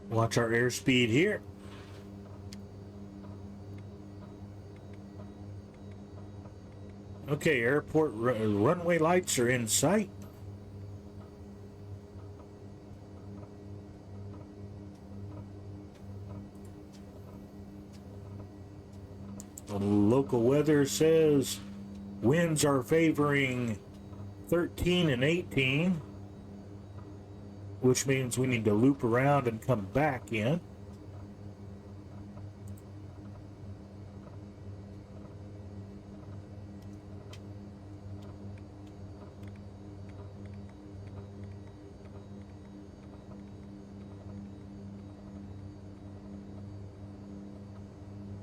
Watch our airspeed here. Okay, airport runway lights are in sight. The local weather says winds are favoring 13 and 18. Which means we need to loop around and come back in.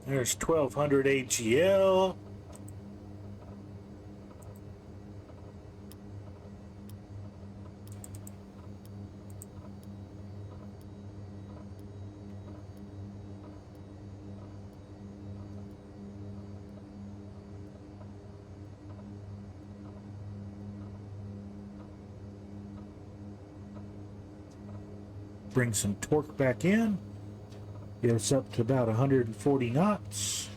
There's 1200 AGL. Bring some torque back in. Get us up to about 140 knots.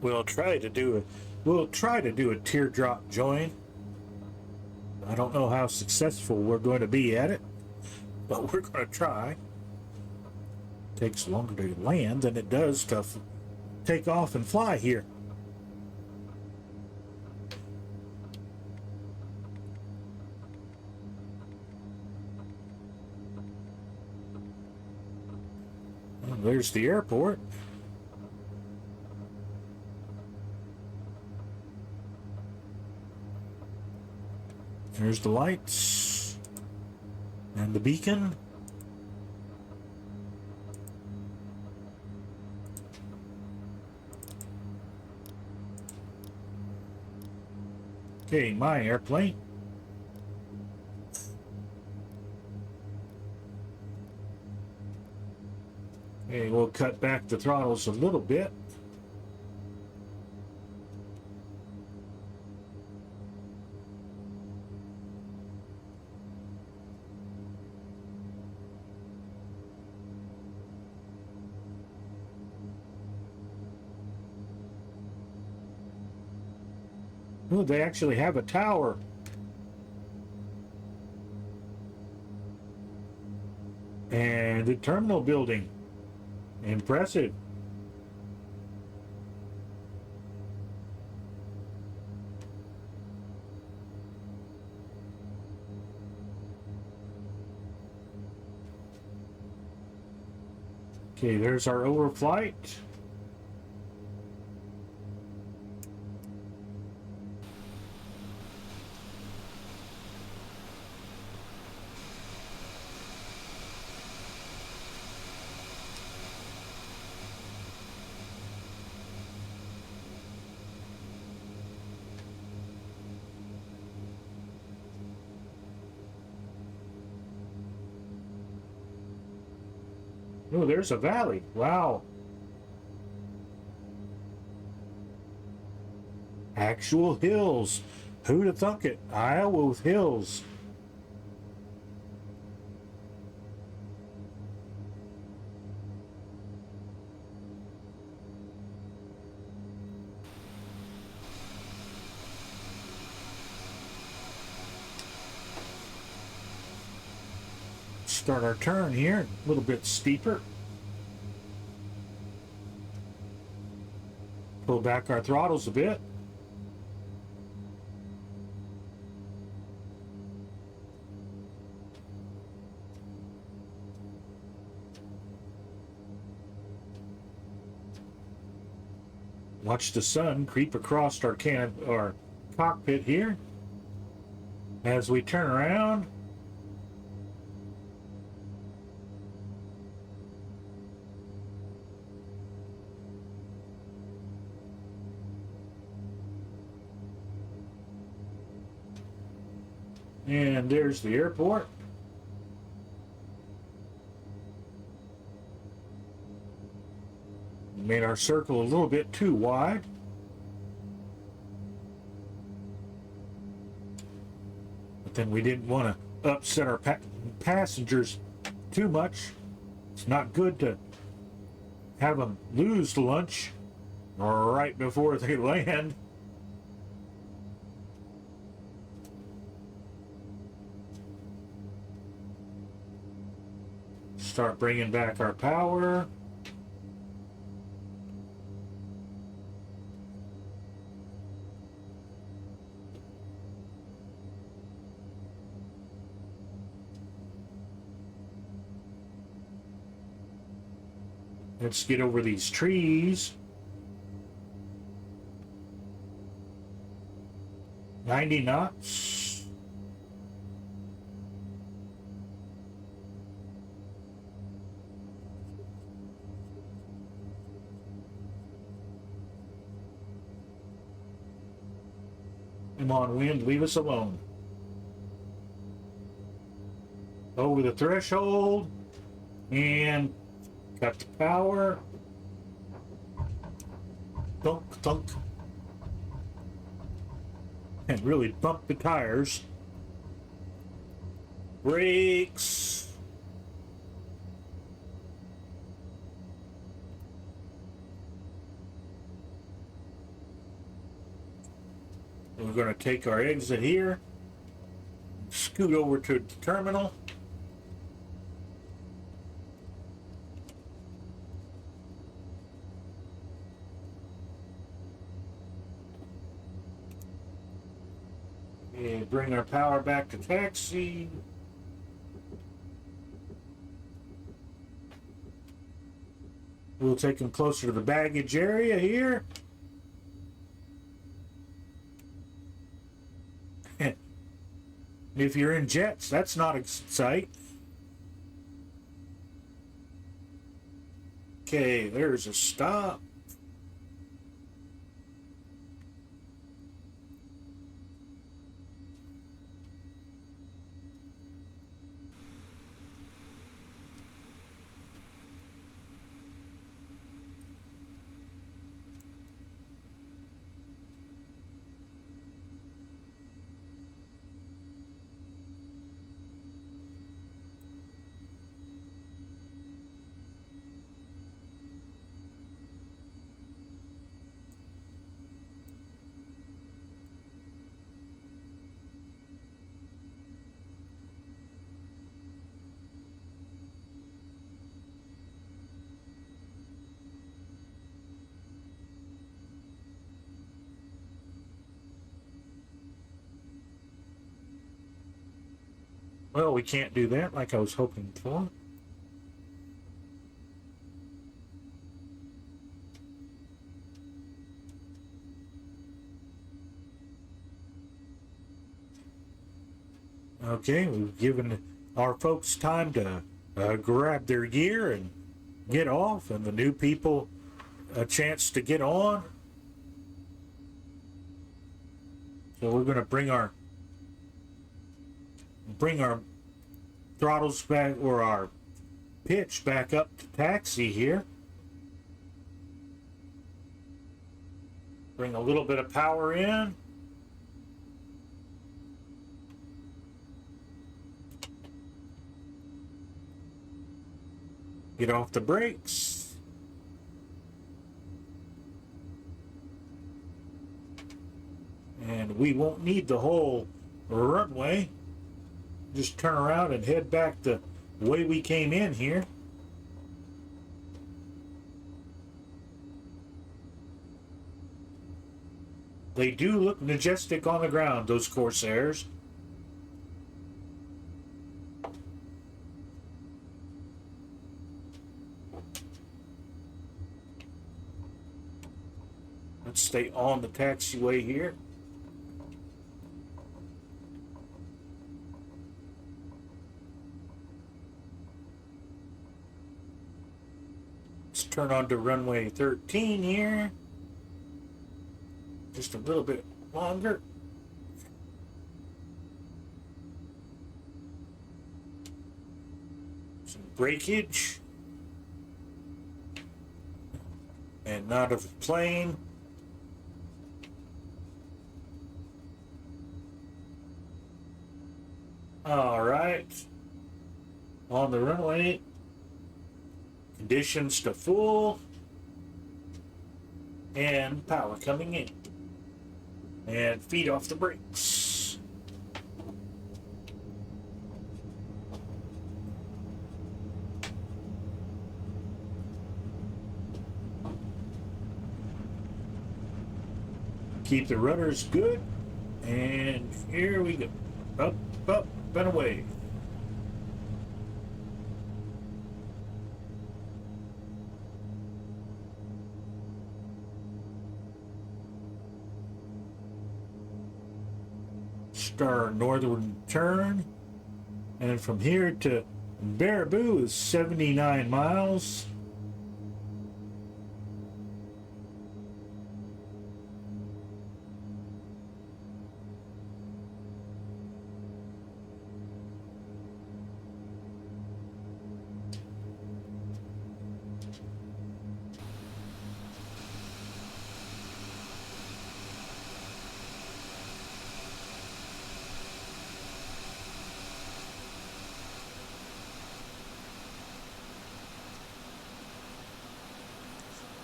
We'll try to do a teardrop join. I don't know how successful we're going to be at it, but we're going to try. Takes longer to land than it does to take off and fly here. Well, there's the airport. There's the lights and the beacon. Okay, my airplane. Okay, we'll cut back the throttles a little bit. Oh, they actually have a tower. And the terminal building. Impressive. Okay, there's our overflight. Oh, there's a valley. Wow. Actual hills. Who'd have thunk it? Iowa with hills. Start our turn here, a little bit steeper. Pull back our throttles a bit. Watch the sun creep across our cockpit here. As we turn around, and there's the airport. Made our circle a little bit too wide. But then we didn't want to upset our passengers too much. It's not good to have them lose lunch right before they land. Start bringing back our power. Let's get over these trees. 90 knots. Come on, wind, leave us alone. Over the threshold and got the power. Thunk, thunk. And really bump the tires. Brakes. We're going to take our exit here. Scoot over to the terminal. And bring our power back to taxi. We'll take them closer to the baggage area here. If you're in jets, that's not a sight. Okay, there's a stop. Well, we can't do that like I was hoping for. Okay, we've given our folks time to grab their gear and get off, and the new people a chance to get on. So we're going to bring our throttles back, or our pitch back up to taxi here. Bring a little bit of power in. Get off the brakes. And we won't need the whole runway. Just turn around and head back the way we came in here. They do look majestic on the ground, those Corsairs. Let's stay on the taxiway here. Let's turn on to runway 13 here. Just a little bit longer. Some breakage. And not of the plane. All right. On the runway. Conditions to full. And power coming in. And feet off the brakes. Keep the rudders good. And here we go. Up, up, and away. Our northern turn, and from here to Baraboo is 79 miles.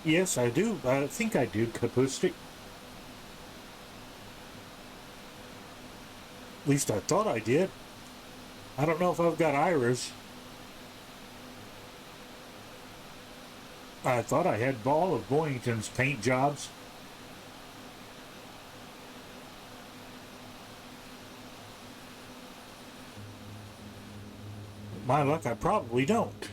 Yes, I do. I think I do, Kapustik. At least I thought I did. I don't know if I've got Iris. I thought I had all of Boyington's paint jobs. With my luck, I probably don't.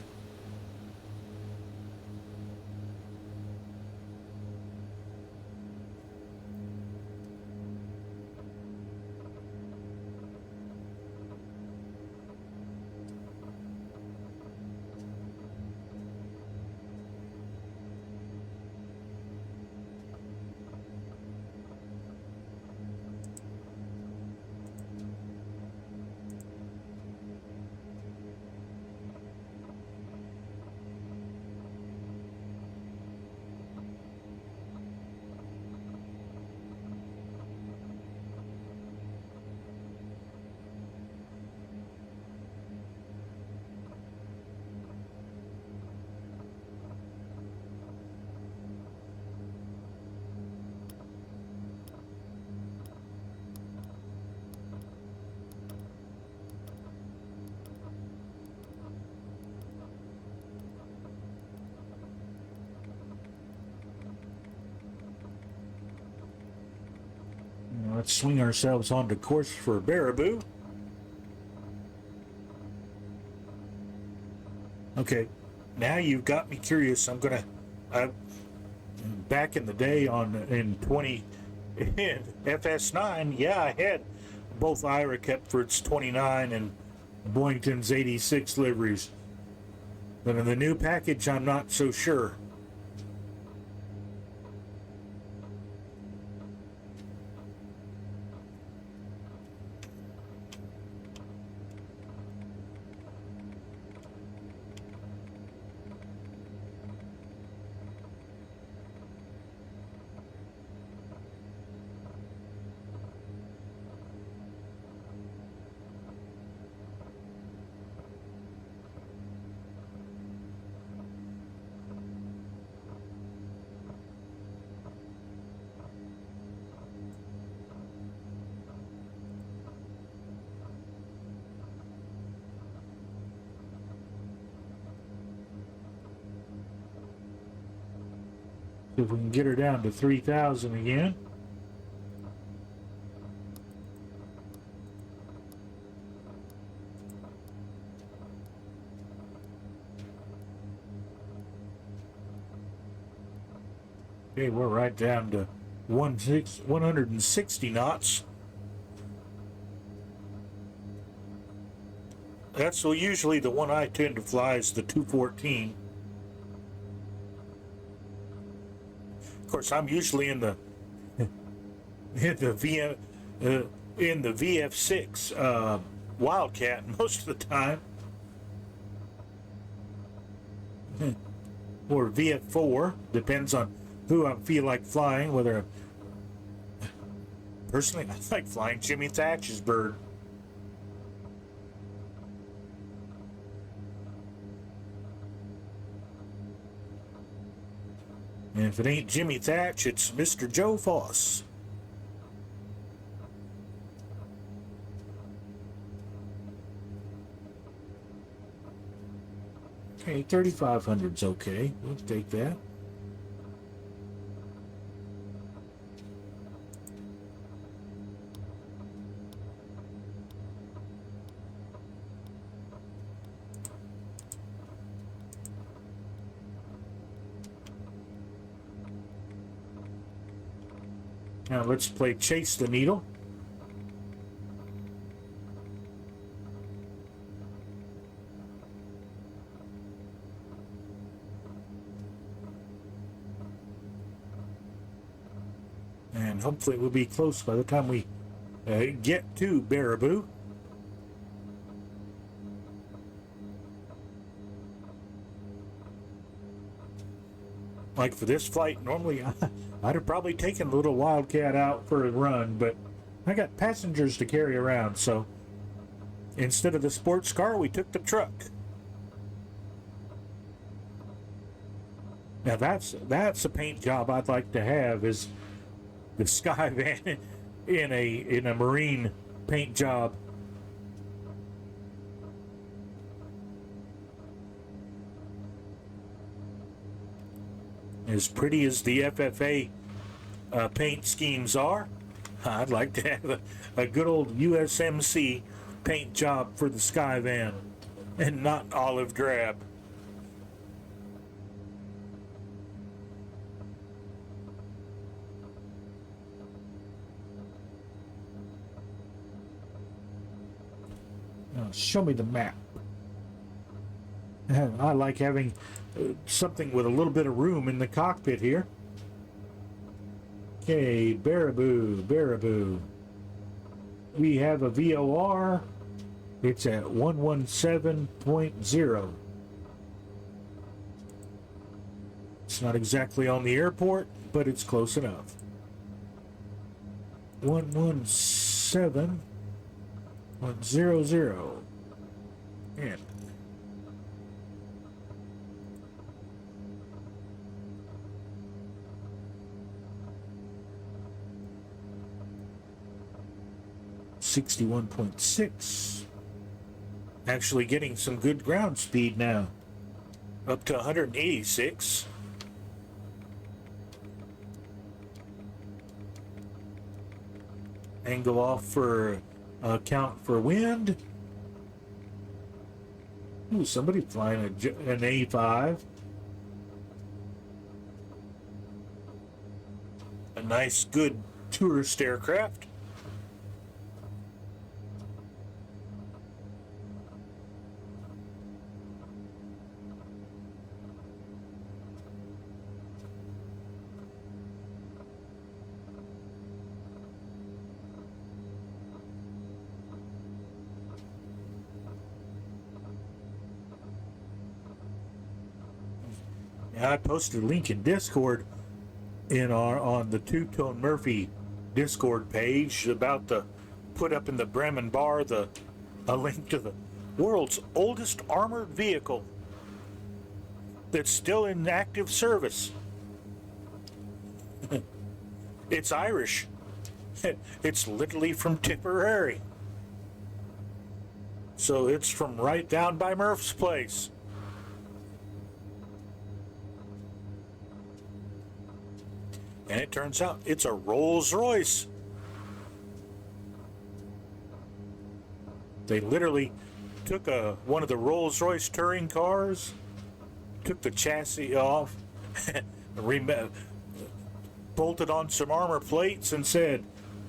Let's swing ourselves onto course for Baraboo. Okay, now you've got me curious. Back in the day in FS9, yeah, I had both Ira Kepford's 29 and Boynton's 86 liveries. But in the new package, I'm not so sure. If we can get her down to 3,000 again. Okay, we're right down to 160 knots. That's usually the one I tend to fly is the 214. Of course, I'm usually in the VF6 Wildcat most of the time, or VF4, depends on who I feel like flying. Whether personally I like flying Jimmy Thatch's bird. And if it ain't Jimmy Thatch, it's Mr. Joe Foss. Okay, 3,500's okay. We'll take that. Now let's play Chase the Needle. And hopefully we'll be close by the time we get to Baraboo. Like for this flight, normally I'd have probably taken a little Wildcat out for a run, but I got passengers to carry around, so instead of the sports car, we took the truck. Now that's a paint job I'd like to have, is the Skyvan in a marine paint job. As pretty as the FFA paint schemes are, I'd like to have a good old USMC paint job for the Skyvan, and not olive drab. Now show me the map. I like having something with a little bit of room in the cockpit here. Okay, Baraboo. We have a VOR. It's at 117.0. It's not exactly on the airport, but it's close enough. 117.00. And .6, actually getting some good ground speed now, up to 186. Angle off for count for wind. Ooh, somebody flying an A5. A nice, good tourist aircraft. I posted a link in Discord on the Two-Tone Murphy Discord page about to put up in the Bremen bar a link to the world's oldest armored vehicle that's still in active service. It's Irish. It's literally from Tipperary. So it's from right down by Murph's place. And it turns out it's a Rolls-Royce. They literally took one of the Rolls-Royce touring cars, took the chassis off, bolted on some armor plates and said,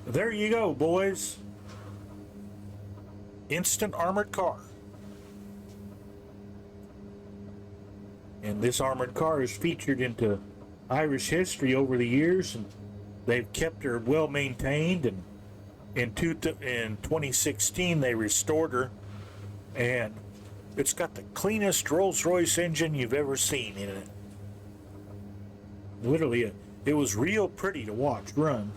"There you go, boys. Instant armored car." And this armored car is featured into Irish history over the years, and they've kept her well maintained, and in 2016 they restored her, and it's got the cleanest Rolls-Royce engine you've ever seen in it. Literally, it was real pretty to watch run.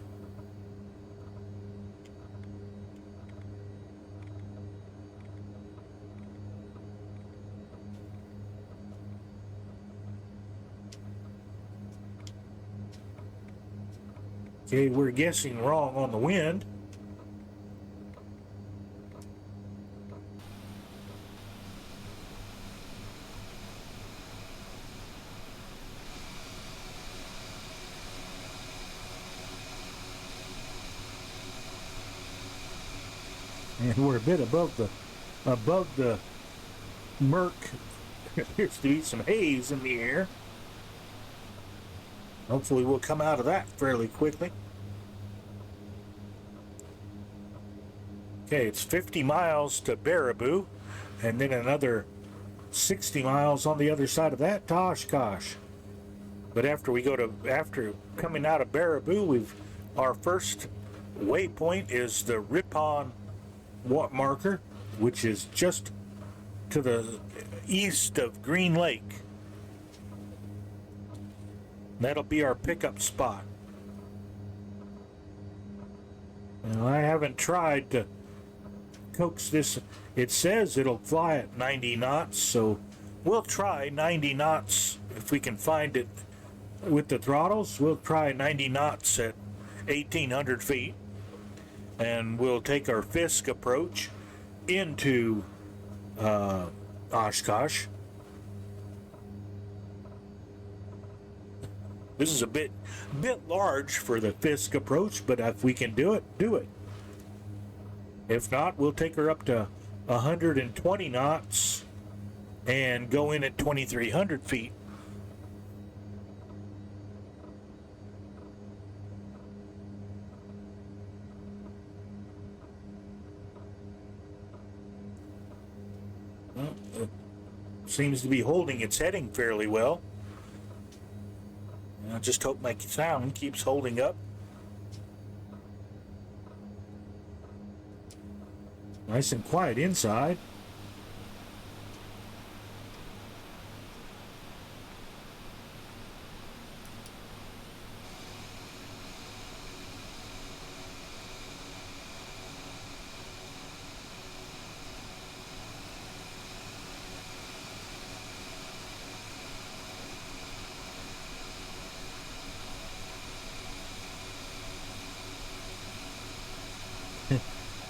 Okay, we're guessing wrong on the wind. And we're a bit above the murk. There appears to be some haze in the air. Hopefully we'll come out of that fairly quickly. Okay, it's 50 miles to Baraboo, and then another 60 miles on the other side of that to Oshkosh. But after coming out of Baraboo, our first waypoint is the Ripon marker, which is just to the east of Green Lake. That'll be our pickup spot. Now, I haven't tried to coax this. It says it'll fly at 90 knots, so we'll try 90 knots if we can find it with the throttles. We'll try 90 knots at 1,800 feet, and we'll take our Fisk approach into Oshkosh. This is a bit large for the Fisk approach, but if we can do it, do it. If not, we'll take her up to 120 knots and go in at 2,300 feet. Well, it seems to be holding its heading fairly well. I just hope my sound keeps holding up. Nice and quiet inside.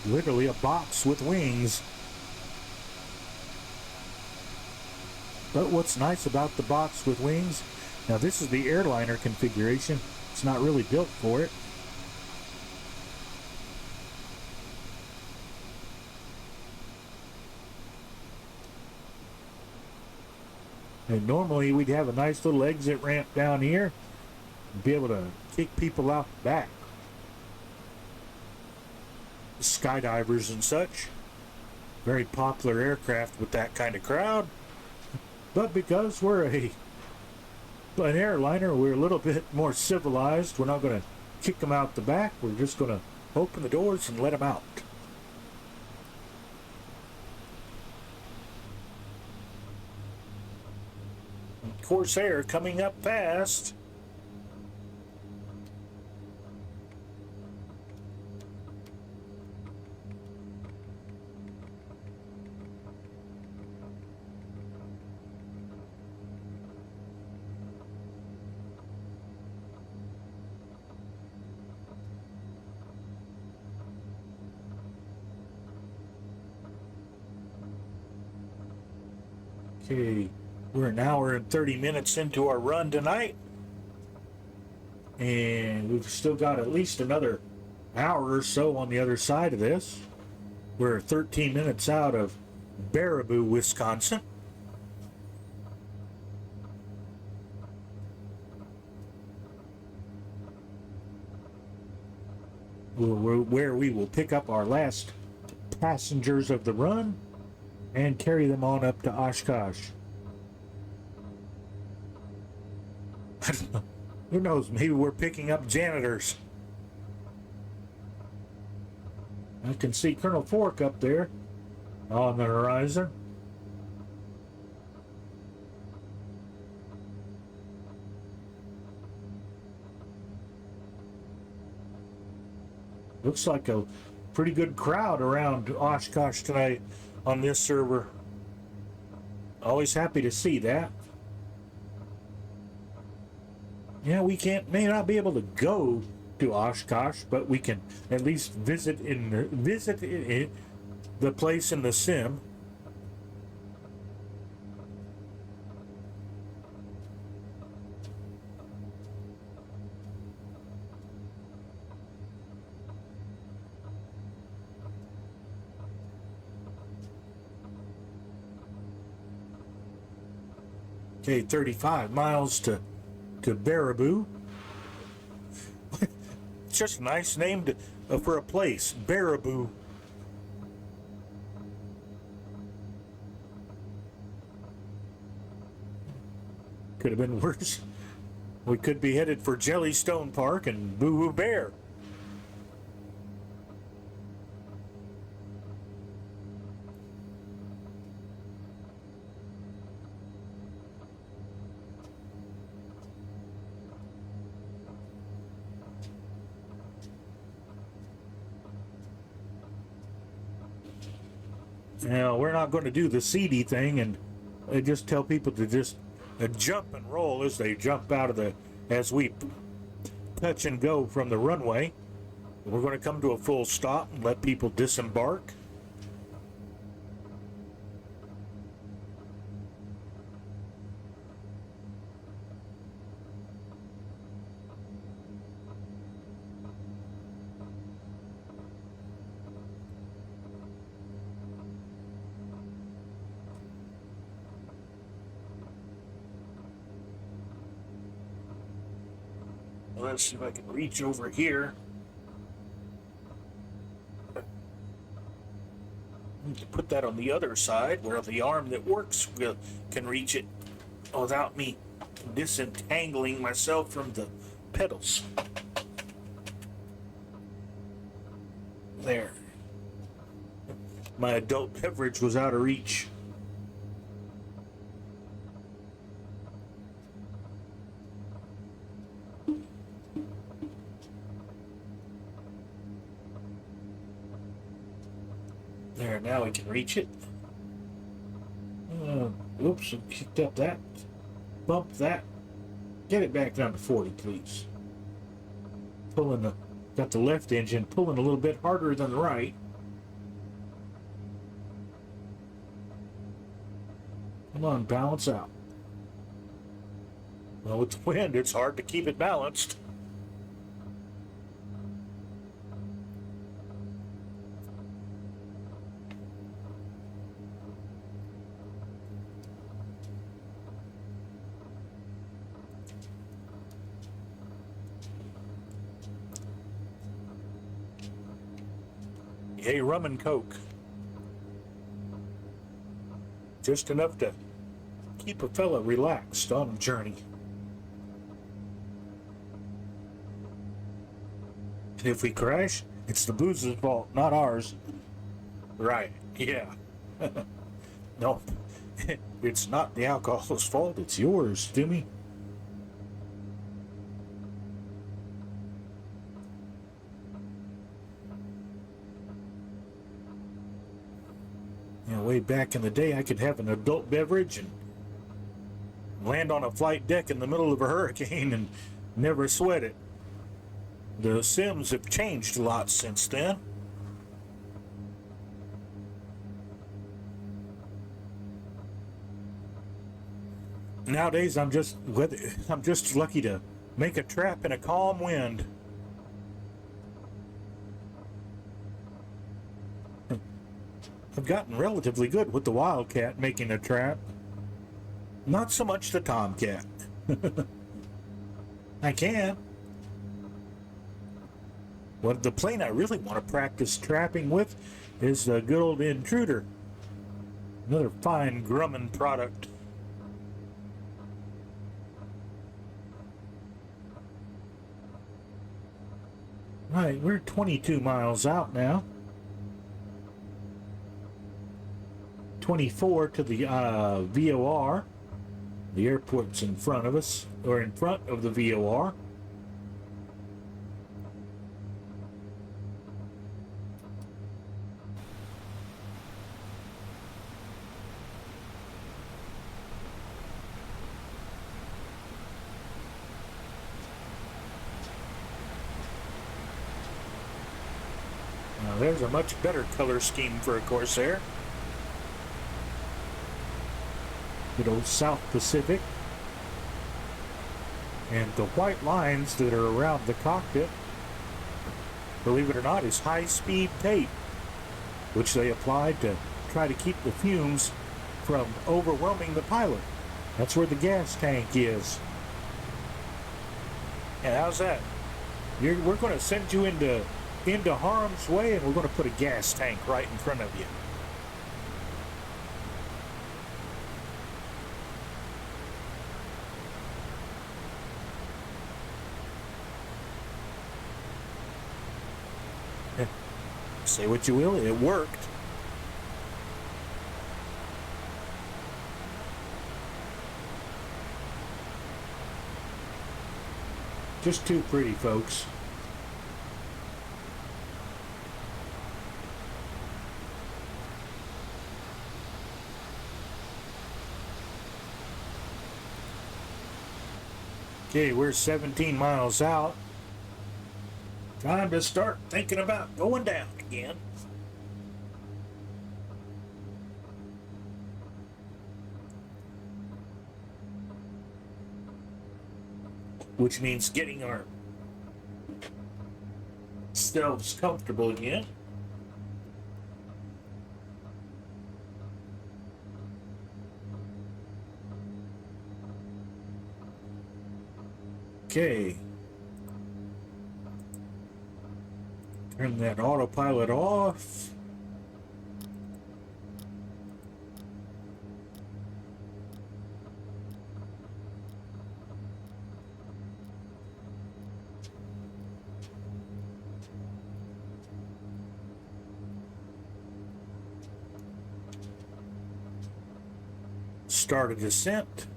Literally a box with wings. But what's nice about the box with wings, now this is the airliner configuration. It's not really built for it. And normally we'd have a nice little exit ramp down here and be able to kick people out back. Skydivers and such. Very popular aircraft with that kind of crowd. But because we're an airliner, we're a little bit more civilized. We're not going to kick them out the back. We're just going to open the doors and let them out. Corsair coming up fast. Okay, we're an hour and 30 minutes into our run tonight. And we've still got at least another hour or so on the other side of this. We're 13 minutes out of Baraboo, Wisconsin. Where we will pick up our last passengers of the run and carry them on up to Oshkosh. Who knows, maybe we're picking up janitors. I can see Colonel Fork up there on the horizon. Looks like a pretty good crowd around Oshkosh tonight on this server. Always happy to see that. Yeah, we may not be able to go to Oshkosh, but we can at least visit the place in the sim. Okay, 35 miles to Baraboo. It's just a nice name for a place, Baraboo. Could have been worse. We could be headed for Jellystone Park and Boo Boo Bear. Now, we're not going to do the CD thing and just tell people to just jump and roll as they jump out of as we touch and go from the runway. We're going to come to a full stop and let people disembark. Let's see if I can reach over here. Need to put that on the other side where the arm that works can reach it without me disentangling myself from the pedals. There. My adult beverage was out of reach. There, now we can reach it. Oops, I kicked up that. Bump that. Get it back down to 40, please. Got the left engine pulling a little bit harder than the right. Come on, balance out. Well, with the wind, it's hard to keep it balanced. Hey, rum and coke. Just enough to keep a fella relaxed on a journey. And if we crash, it's the booze's fault, not ours. Right, yeah. No, it's not the alcohol's fault, it's yours, Timmy. You know, way back in the day, I could have an adult beverage and land on a flight deck in the middle of a hurricane and never sweat it. The Sims have changed a lot since then. Nowadays, I'm just lucky to make a trap in a calm wind. I've gotten relatively good with the wildcat making a trap. Not so much the tomcat. I can. Well, the plane I really want to practice trapping with is the good old Intruder. Another fine Grumman product. Right, we're 22 miles out now. 24 to the VOR. The airport's in front of us, or in front of the VOR. Now there's a much better color scheme for a Corsair. Good old South Pacific. And the white lines that are around the cockpit, believe it or not, is high-speed tape, which they applied to try to keep the fumes from overwhelming the pilot. That's where the gas tank is. And how's that? We're going to send you into harm's way, and we're going to put a gas tank right in front of you. Say what you will, it worked. Just too pretty, folks. Okay, we're 17 miles out. Time to start thinking about going down again. Which means getting ourselves comfortable again. Okay. Turn that autopilot off. Start a descent.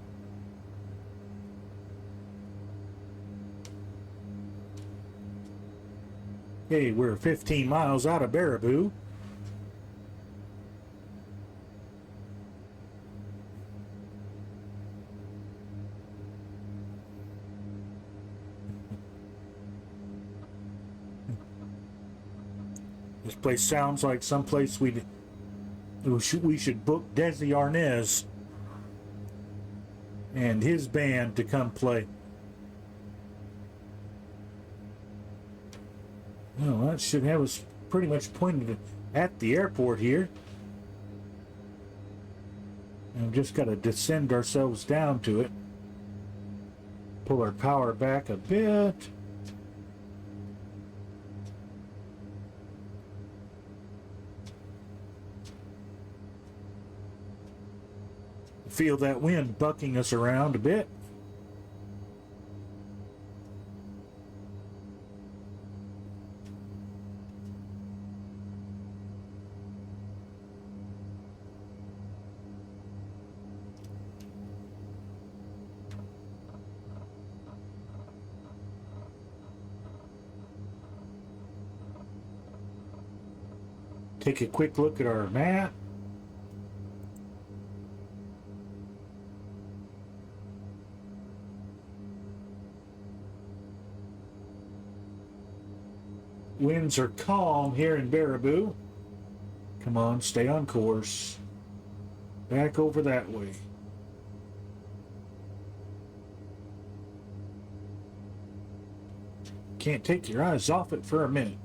Okay, we're 15 miles out of Baraboo. This place sounds like someplace we should book Desi Arnaz and his band to come play. Well, that should have us pretty much pointed at the airport here. And we've just got to descend ourselves down to it. Pull our power back a bit. Feel that wind bucking us around a bit. Take a quick look at our map. Winds are calm here in Baraboo. Come on, stay on course. Back over that way. Can't take your eyes off it for a minute.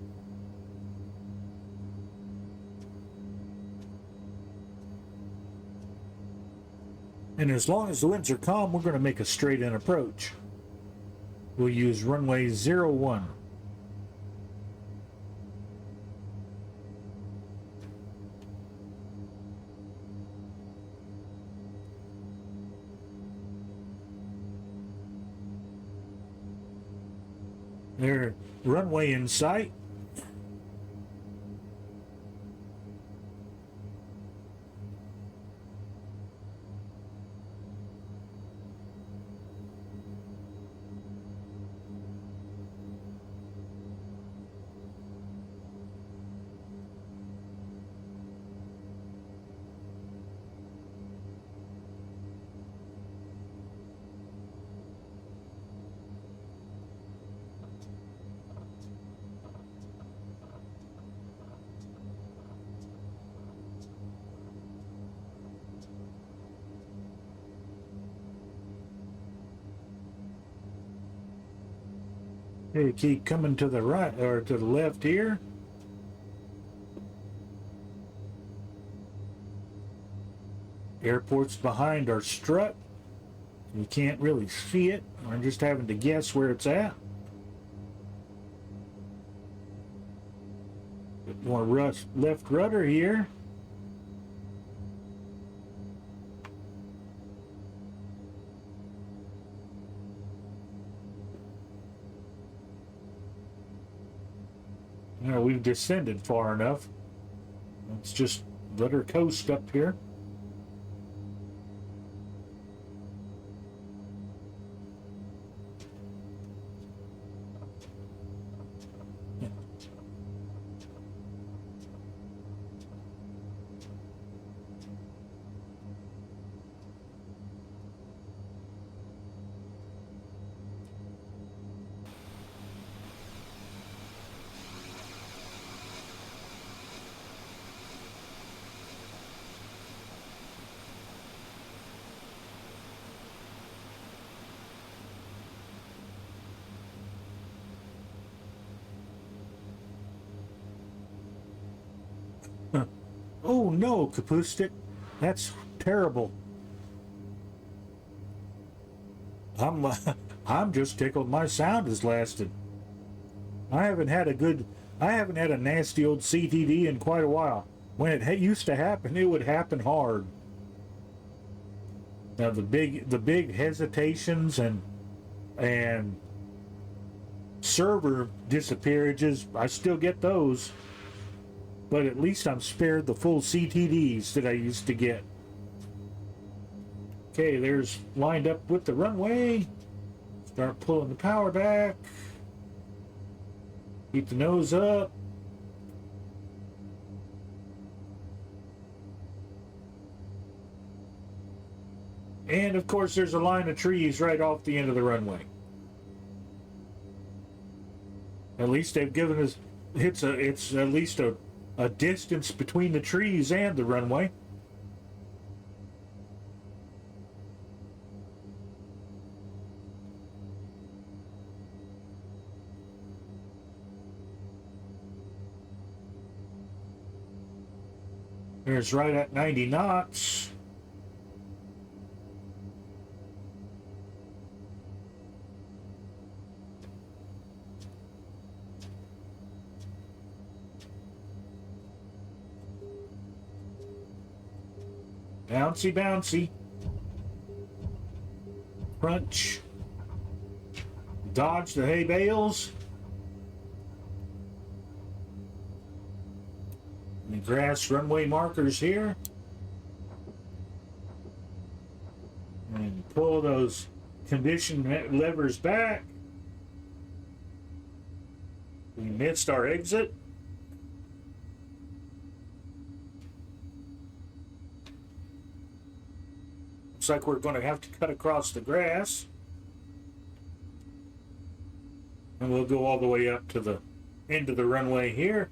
And as long as the winds are calm, we're going to make a straight-in approach. We'll use runway 01. There, runway in sight. Okay, keep coming to the right or to the left here. Airport's behind our strut. You can't really see it. I'm just having to guess where it's at. Bit more left rudder here. Now we've descended far enough. Let's just let her coast up here. Oh no, Kapustik. That's terrible. I'm just tickled my sound has lasted. I haven't had a nasty old CTD in quite a while. When it used to happen, it would happen hard. Now the big hesitations and server disappearages, I still get those. But at least I'm spared the full CTDs that I used to get. Okay, there's lined up with the runway. Start pulling the power back. Keep the nose up. And of course there's a line of trees right off the end of the runway. At least they've given us, it's at least a distance between the trees and the runway. There's right at 90 knots. Bouncy, bouncy. Crunch. Dodge the hay bales. And the grass runway markers here. And pull those condition levers back. We missed our exit. Looks like we're going to have to cut across the grass. And we'll go all the way up to the end of the runway here.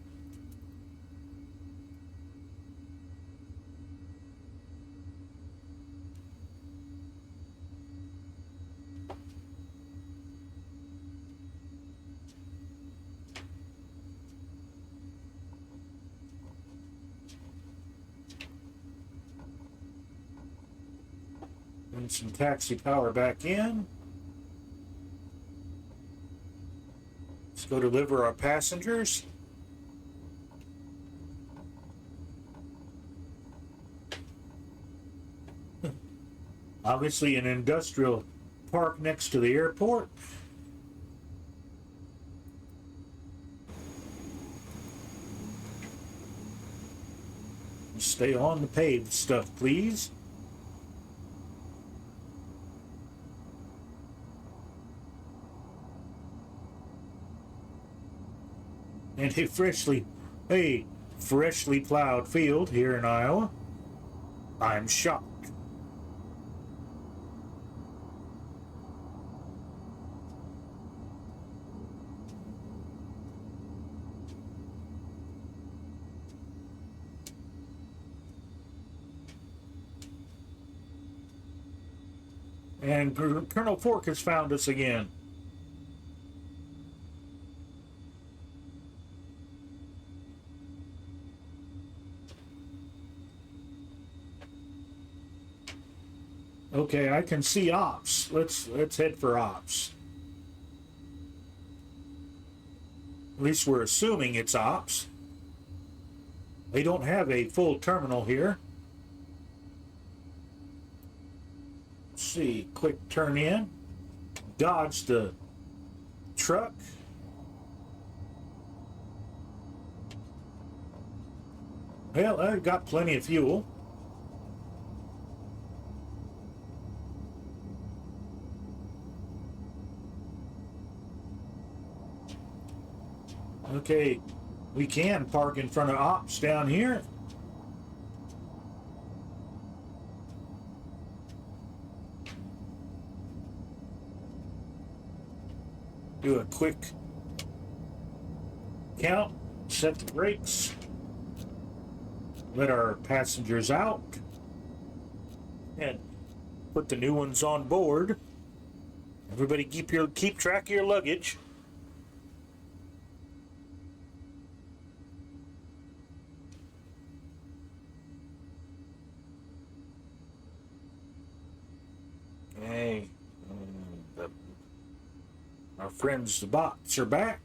And some taxi power back in. Let's go deliver our passengers. Obviously an industrial park next to the airport. Stay on the paved stuff, please. And a freshly plowed field here in Iowa. I'm shocked. And Colonel Fork has found us again. Okay, I can see ops. Let's head for ops. At least we're assuming it's ops. They don't have a full terminal here. Let's see, quick turn in. Dodge the truck. Well, I've got plenty of fuel. Okay, we can park in front of ops down here. Do a quick count, set the brakes, let our passengers out, and put the new ones on board. Everybody keep track of your luggage. Hey, our friends the bots are back.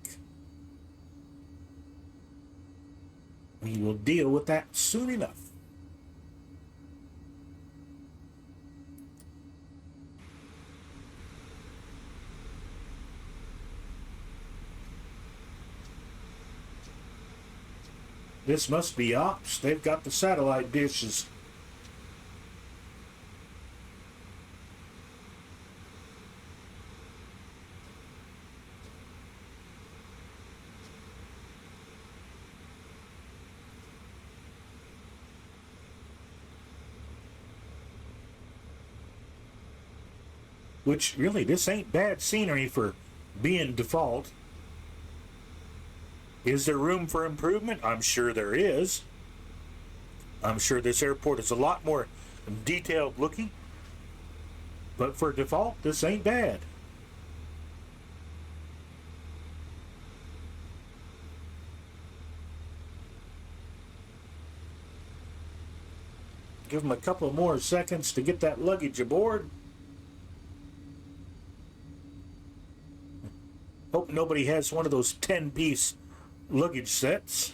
We will deal with that soon enough. This must be ops. They've got the satellite dishes. Which, really, this ain't bad scenery for being default. Is there room for improvement? I'm sure there is. I'm sure this airport is a lot more detailed looking. But for default, this ain't bad. Give them a couple more seconds to get that luggage aboard. Hope nobody has one of those 10-piece luggage sets.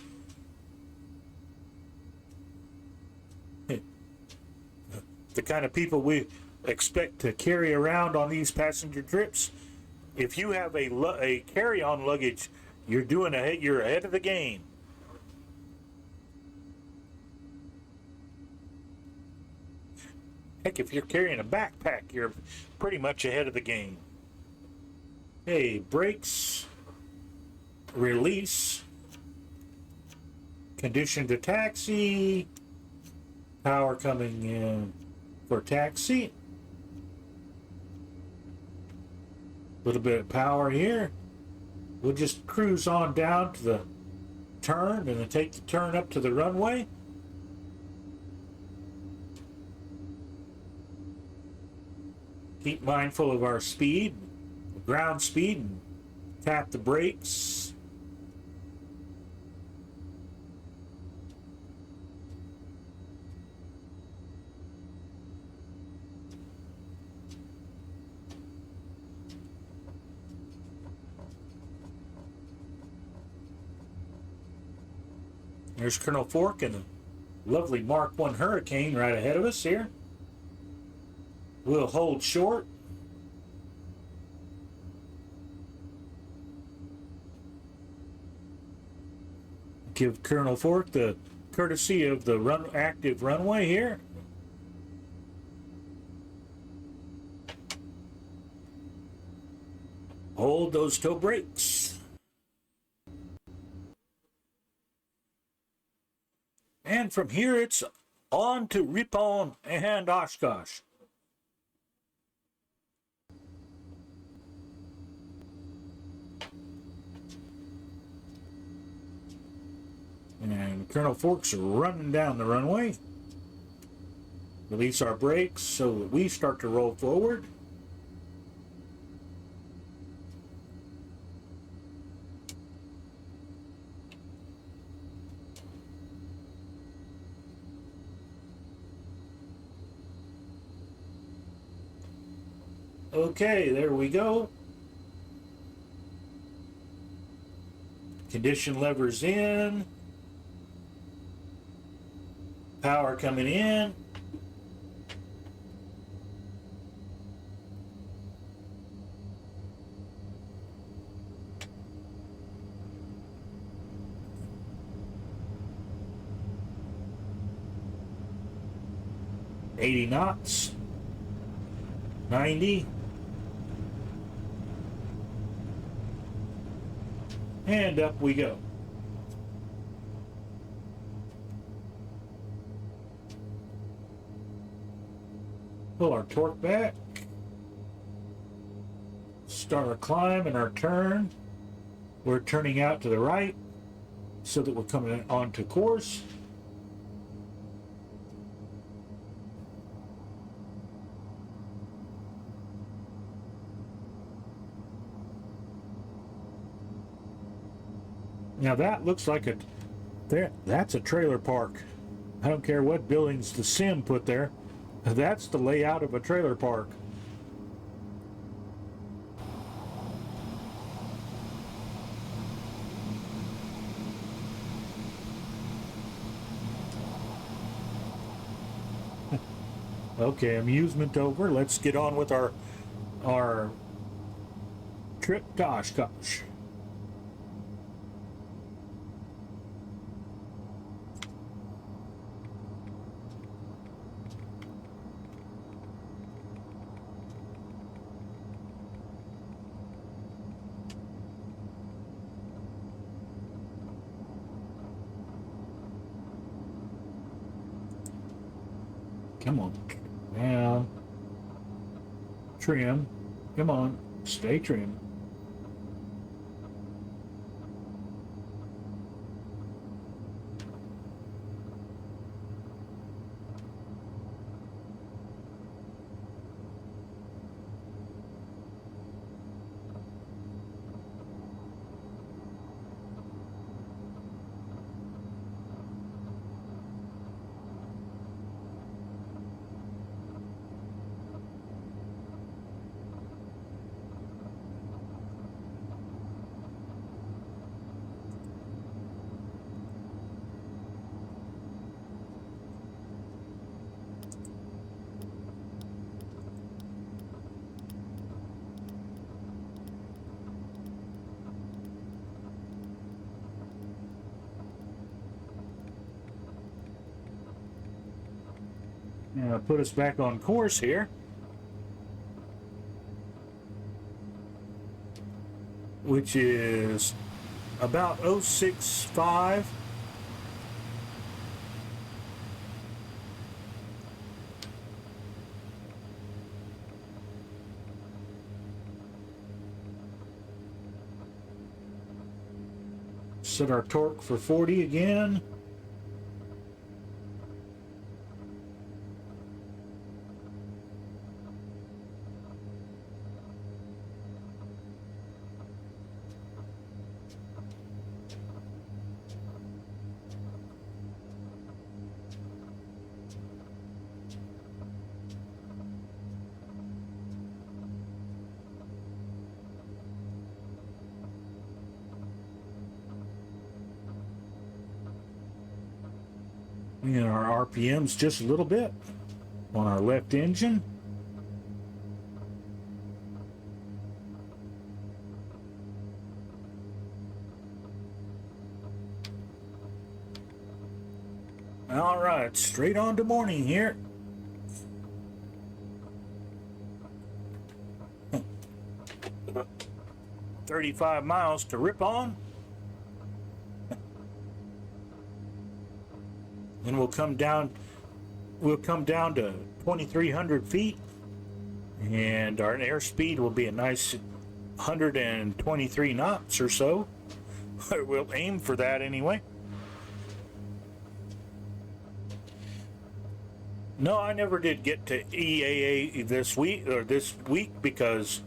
The kind of people we expect to carry around on these passenger trips. If you have a carry-on luggage, you're ahead of the game. Heck, if you're carrying a backpack, you're pretty much ahead of the game. Hey, brakes, release, condition to taxi, power coming in for taxi. A little bit of power here. We'll just cruise on down to the turn and then take the turn up to the runway. Keep mindful of our speed, ground speed, and tap the brakes. There's Colonel Fork and a lovely Mark 1 Hurricane right ahead of us here. We'll hold short. Give Colonel Fork the courtesy of the active runway here. Hold those toe brakes. And from here it's on to Ripon and Oshkosh. And Colonel Fork's running down the runway. Release our brakes so that we start to roll forward. Okay, there we go. Condition levers in. Power coming in. $80 knots. 90. And up we go. Pull our torque back. Start our climb and our turn. We're turning out to the right so that we're coming onto course. Now that looks like that's a trailer park. I don't care what buildings the sim put there. That's the layout of a trailer park. Okay, amusement over. Let's get on with our trip to Oshkosh. Come on, down, trim, come on, stay trim. Put us back on course here, which is about 065. Set our torque for 40 again. And our RPMs just a little bit on our left engine. All right, straight on to morning here. About 35 miles to Ripon. And we'll come down to 2,300 feet, and our airspeed will be a nice 123 knots or so. We'll aim for that anyway. No, I never did get to EAA this week because,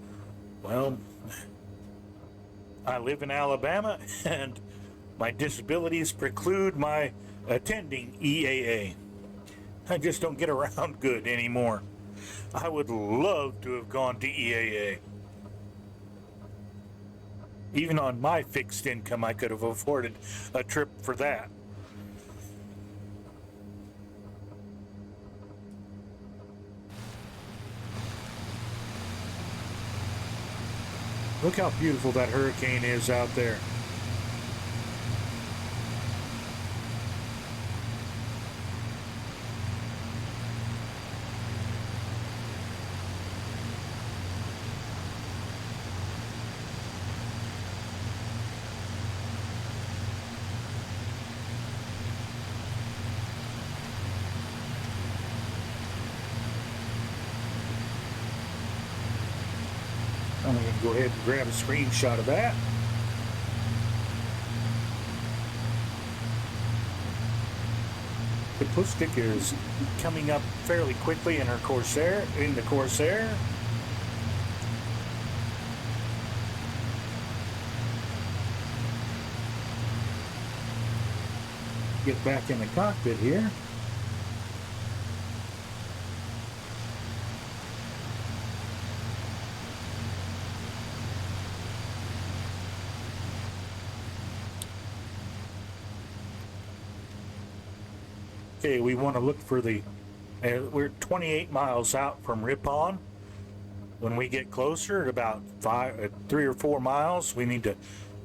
well, I live in Alabama and my disabilities preclude my attending EAA. I just don't get around good anymore. I would love to have gone to EAA. Even on my fixed income, I could have afforded a trip for that. Look how beautiful that hurricane is out there. I'm going to go ahead and grab a screenshot of that. The Pustik is coming up fairly quickly in the Corsair. Get back in the cockpit here. Okay, we want to look for the, we're 28 miles out from Ripon. When we get closer at about 3 or 4 miles, we need to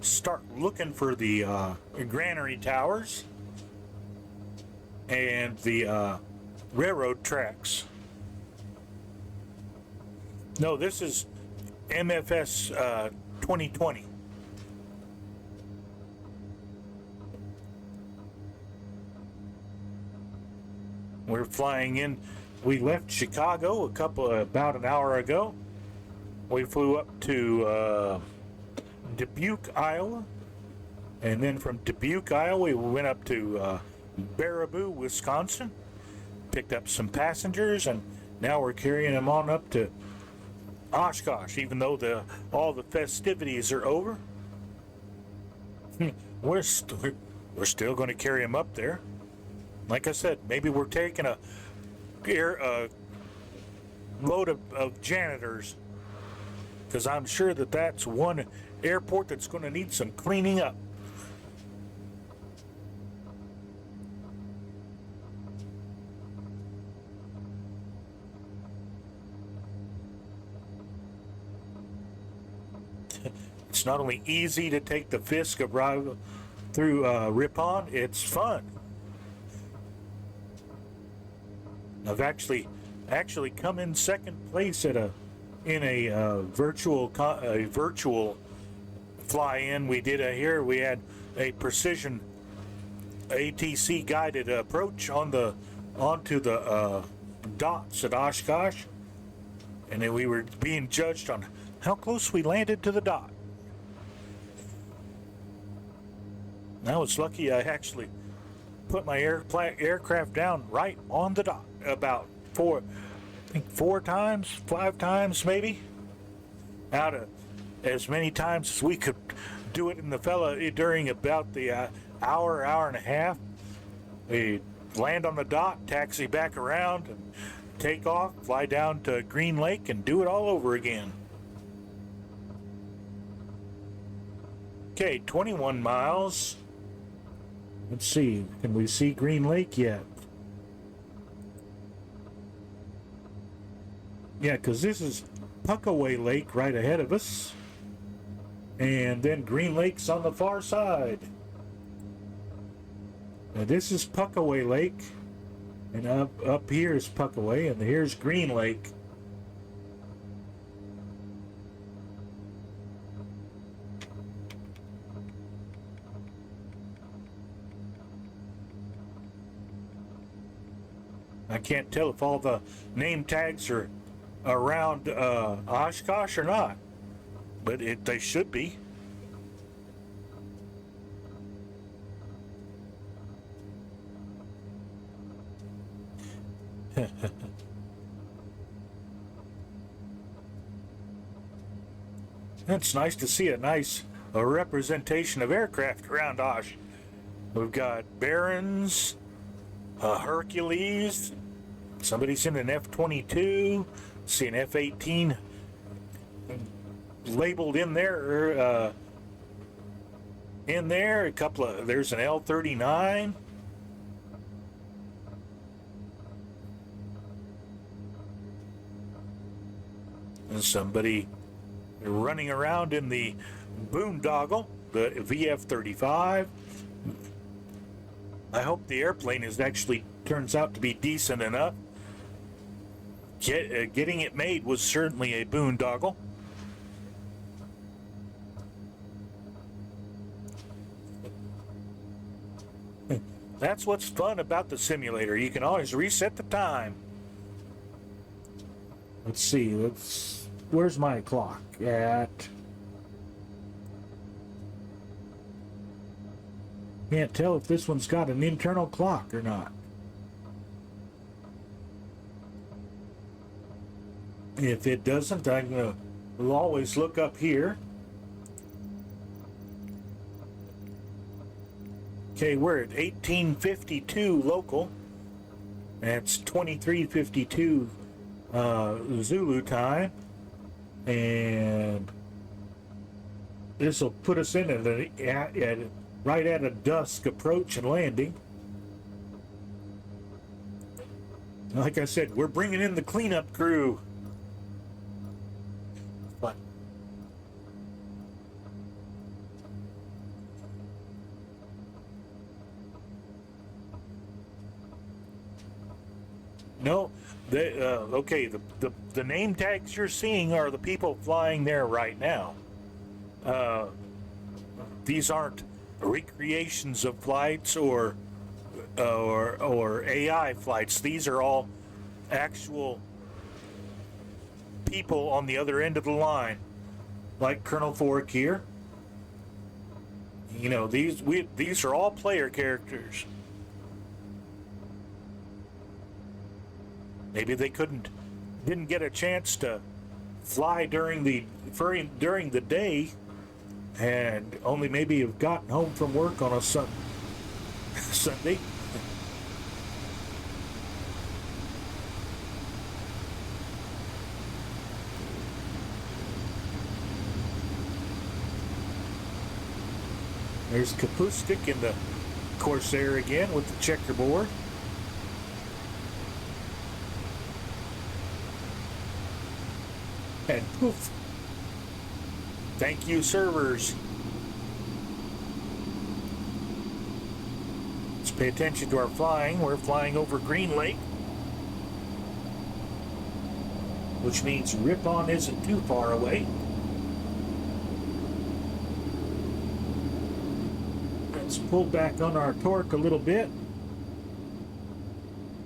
start looking for the granary towers and the railroad tracks. No, this is MFS 2020. We're flying in. We left Chicago about an hour ago. We flew up to Dubuque, Iowa, and then from Dubuque, Iowa, we went up to Baraboo, Wisconsin, picked up some passengers, and now we're carrying them on up to Oshkosh. Even though all the festivities are over, we're still going to carry them up there. Like I said, maybe we're taking a load of janitors, because I'm sure that's one airport that's going to need some cleaning up. It's not only easy to take the Fisk arrival through Ripon, it's fun. I've actually come in second place at a virtual fly-in we did here. We had a precision ATC guided approach onto the dots at Oshkosh, and then we were being judged on how close we landed to the dot. I was lucky. I actually put my aircraft down right on the dot about four times, 5 times maybe, out of as many times as we could do it in the fella during about the hour and a half. We land on the dot, taxi back around, and take off, fly down to Green Lake, and do it all over again. Okay, 21 miles. Let's see, can we see Green Lake yet? Yeah, because this is Puckaway Lake right ahead of us. And then Green Lake's on the far side. Now this is Puckaway Lake. And up here is Puckaway, and here's Green Lake. I can't tell if all the name tags are around Oshkosh or not, but they should be. It's nice to see a representation of aircraft around Osh. We've got Barons, Hercules, somebody's in an F-22, see an F-18 labeled in there, a couple of, there's an L-39. And somebody running around in the boondoggle, the VF-35. I hope the airplane turns out to be decent enough. Getting it made was certainly a boondoggle. That's what's fun about the simulator. You can always reset the time. Let's see. Where's my clock at? Can't tell if this one's got an internal clock or not. If it doesn't, we'll always look up here. Okay, we're at 1852 local. That's 2352 Zulu time. And this will put us in right at a dusk approach and landing. Like I said, we're bringing in the cleanup crew. But no, okay. The name tags you're seeing are the people flying there right now. These aren't recreations of flights or AI flights. These are all actual people on the other end of the line, like Colonel Fork here. You know, these are all player characters. Maybe they didn't get a chance to fly during the day, and only maybe have gotten home from work on a Sunday. There's Kapustik in the Corsair again with the checkerboard. And poof. Thank you, servers. Let's pay attention to our flying. We're flying over Green Lake. which means Ripon isn't too far away. Let's pull back on our torque a little bit,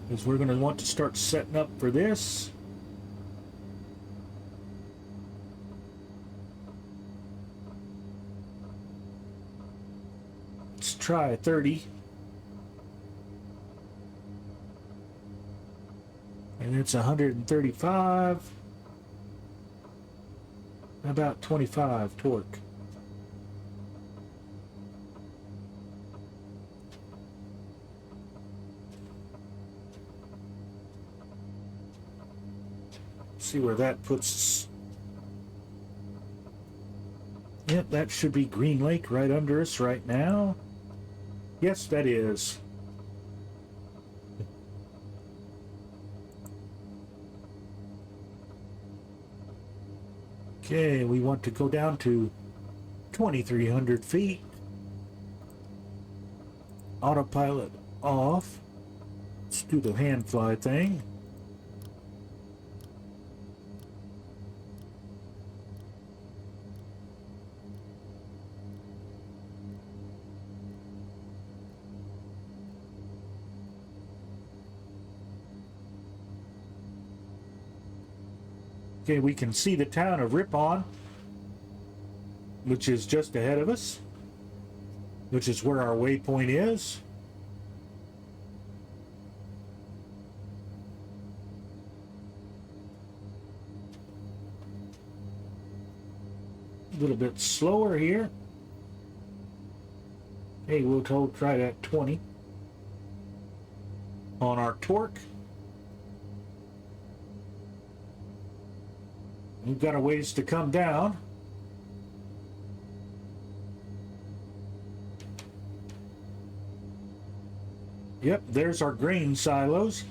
because we're going to want to start setting up for this. Let's try 30. And it's 135. About 25 torque. See where that puts us. Yep, that should be Green Lake right under us right now. Yes, that is. Okay, we want to go down to 2,300 feet. Autopilot off. Let's do the hand fly thing. Okay, we can see the town of Ripon, which is just ahead of us, which is where our waypoint is. A little bit slower here. Hey, we'll try that 20 on our torque. We've got a ways to come down. Yep, there's our grain silos.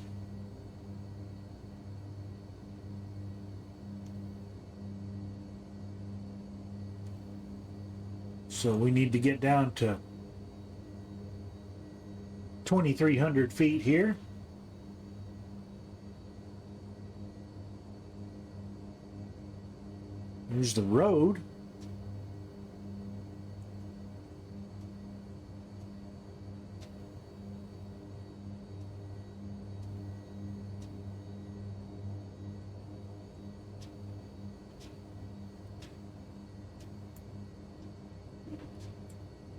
So we need to get down to 2,300 feet here. There's the road.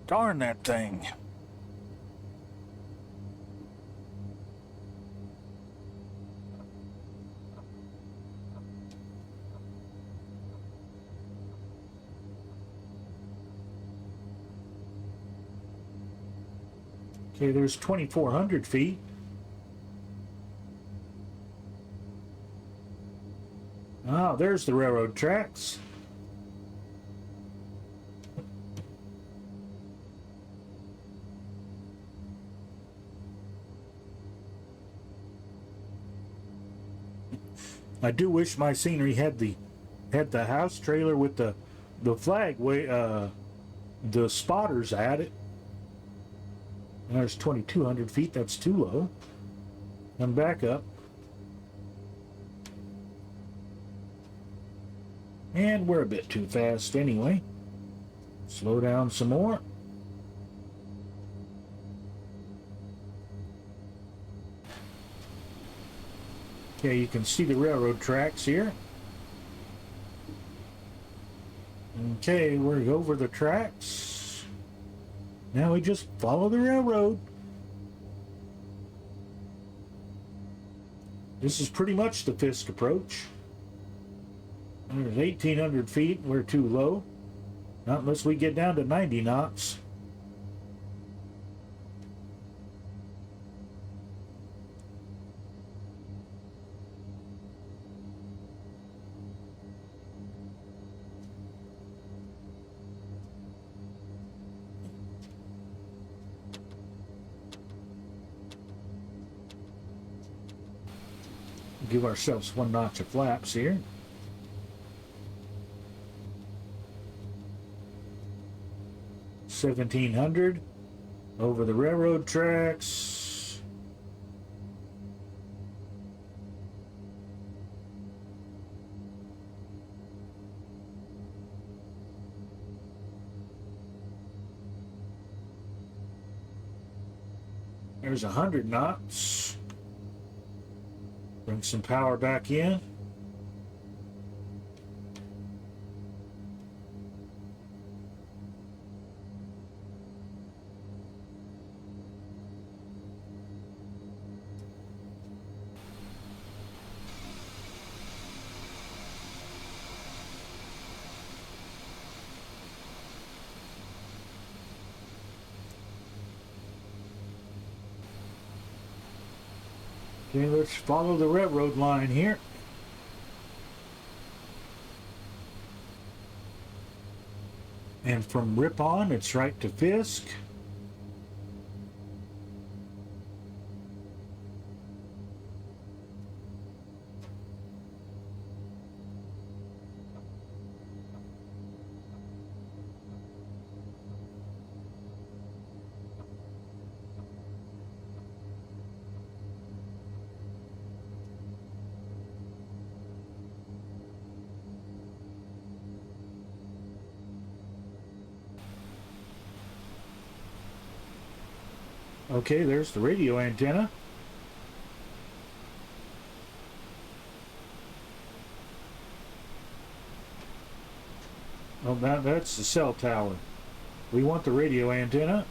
Darn that thing. Okay, there's 2,400 feet. Ah, there's the railroad tracks. I do wish my scenery had the house trailer with the flag the spotters at it. There's 2,200 feet. That's too low. I'm back up. And we're a bit too fast anyway. Slow down some more. Okay, you can see the railroad tracks here. Okay, we're over the tracks. Now we just follow the railroad. This is pretty much the Fisk approach. There's 1,800 feet. We're too low. Not unless we get down to 90 knots. Give ourselves one notch of flaps here. $1,700 over the railroad tracks. There's 100 knots. Bring some power back in. Okay, let's follow the railroad line here. And from Ripon, it's right to Fisk. Okay, there's the radio antenna. Oh, that's the cell tower. We want the radio antenna.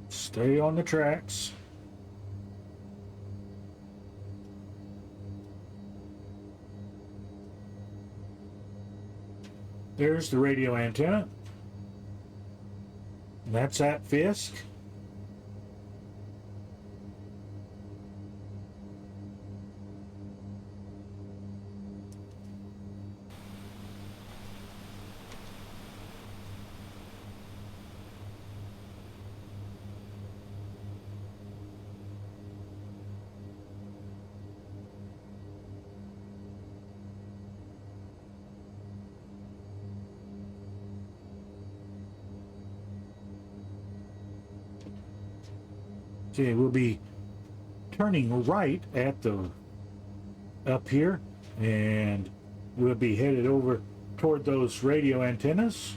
Stay on the tracks. There's the radio antenna. That's at Fisk. Okay, we'll be turning right at the up here, and we'll be headed over toward those radio antennas.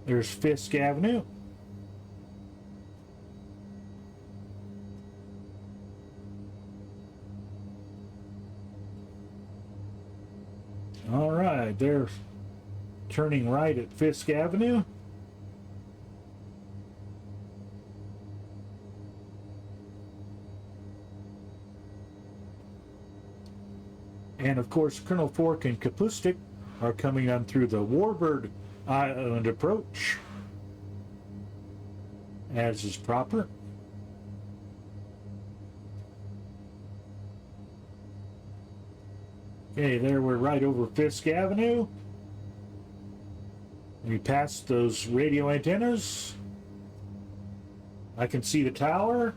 There's Fisk Avenue. All right, they're turning right at Fisk Avenue. And of course, Colonel Fork and Kapustik are coming on through the Warbird Island approach, as is proper. Okay, there we're right over Fisk Avenue. We passed those radio antennas. I can see the tower.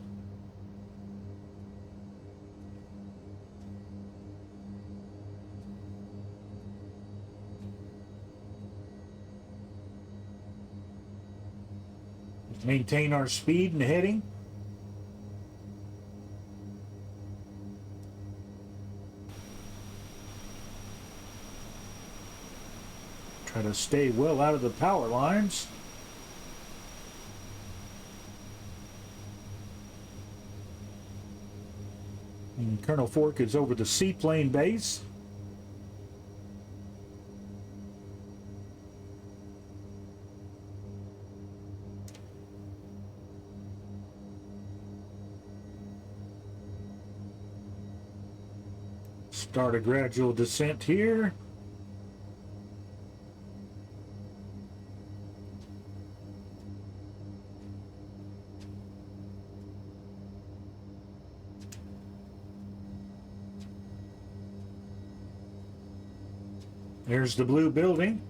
Maintain our speed and heading. Try to stay well out of the power lines. And Colonel Fork is over the seaplane base. Start a gradual descent here. There's the blue building.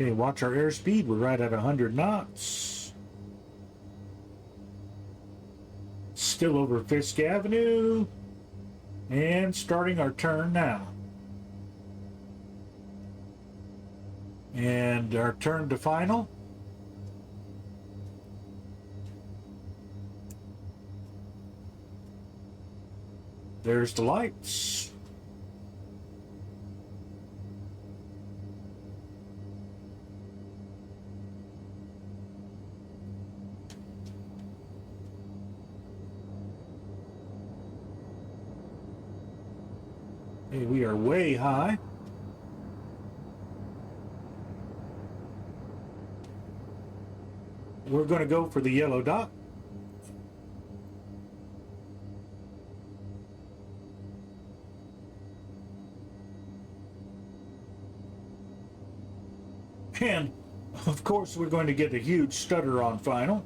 Okay, watch our airspeed. We're right at 100 knots. Still over Fisk Avenue. And starting our turn now. And our turn to final. There's the lights. Hey, we are way high. We're going to go for the yellow dot. And, of course, we're going to get a huge stutter on final.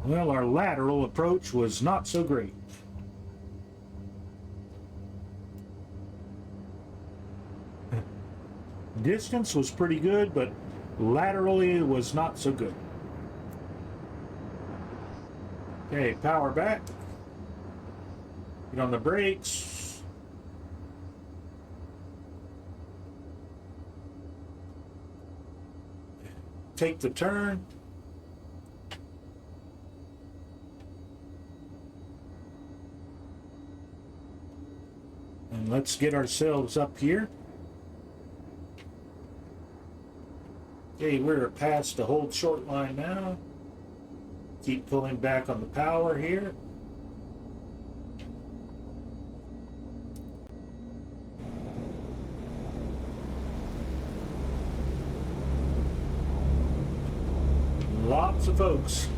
Well, our lateral approach was not so great. Distance was pretty good, but laterally it was not so good. Okay, power back. Get on the brakes. Take the turn. And let's get ourselves up here. Okay, we're past the hold short line now. Keep pulling back on the power here. Lots of folks.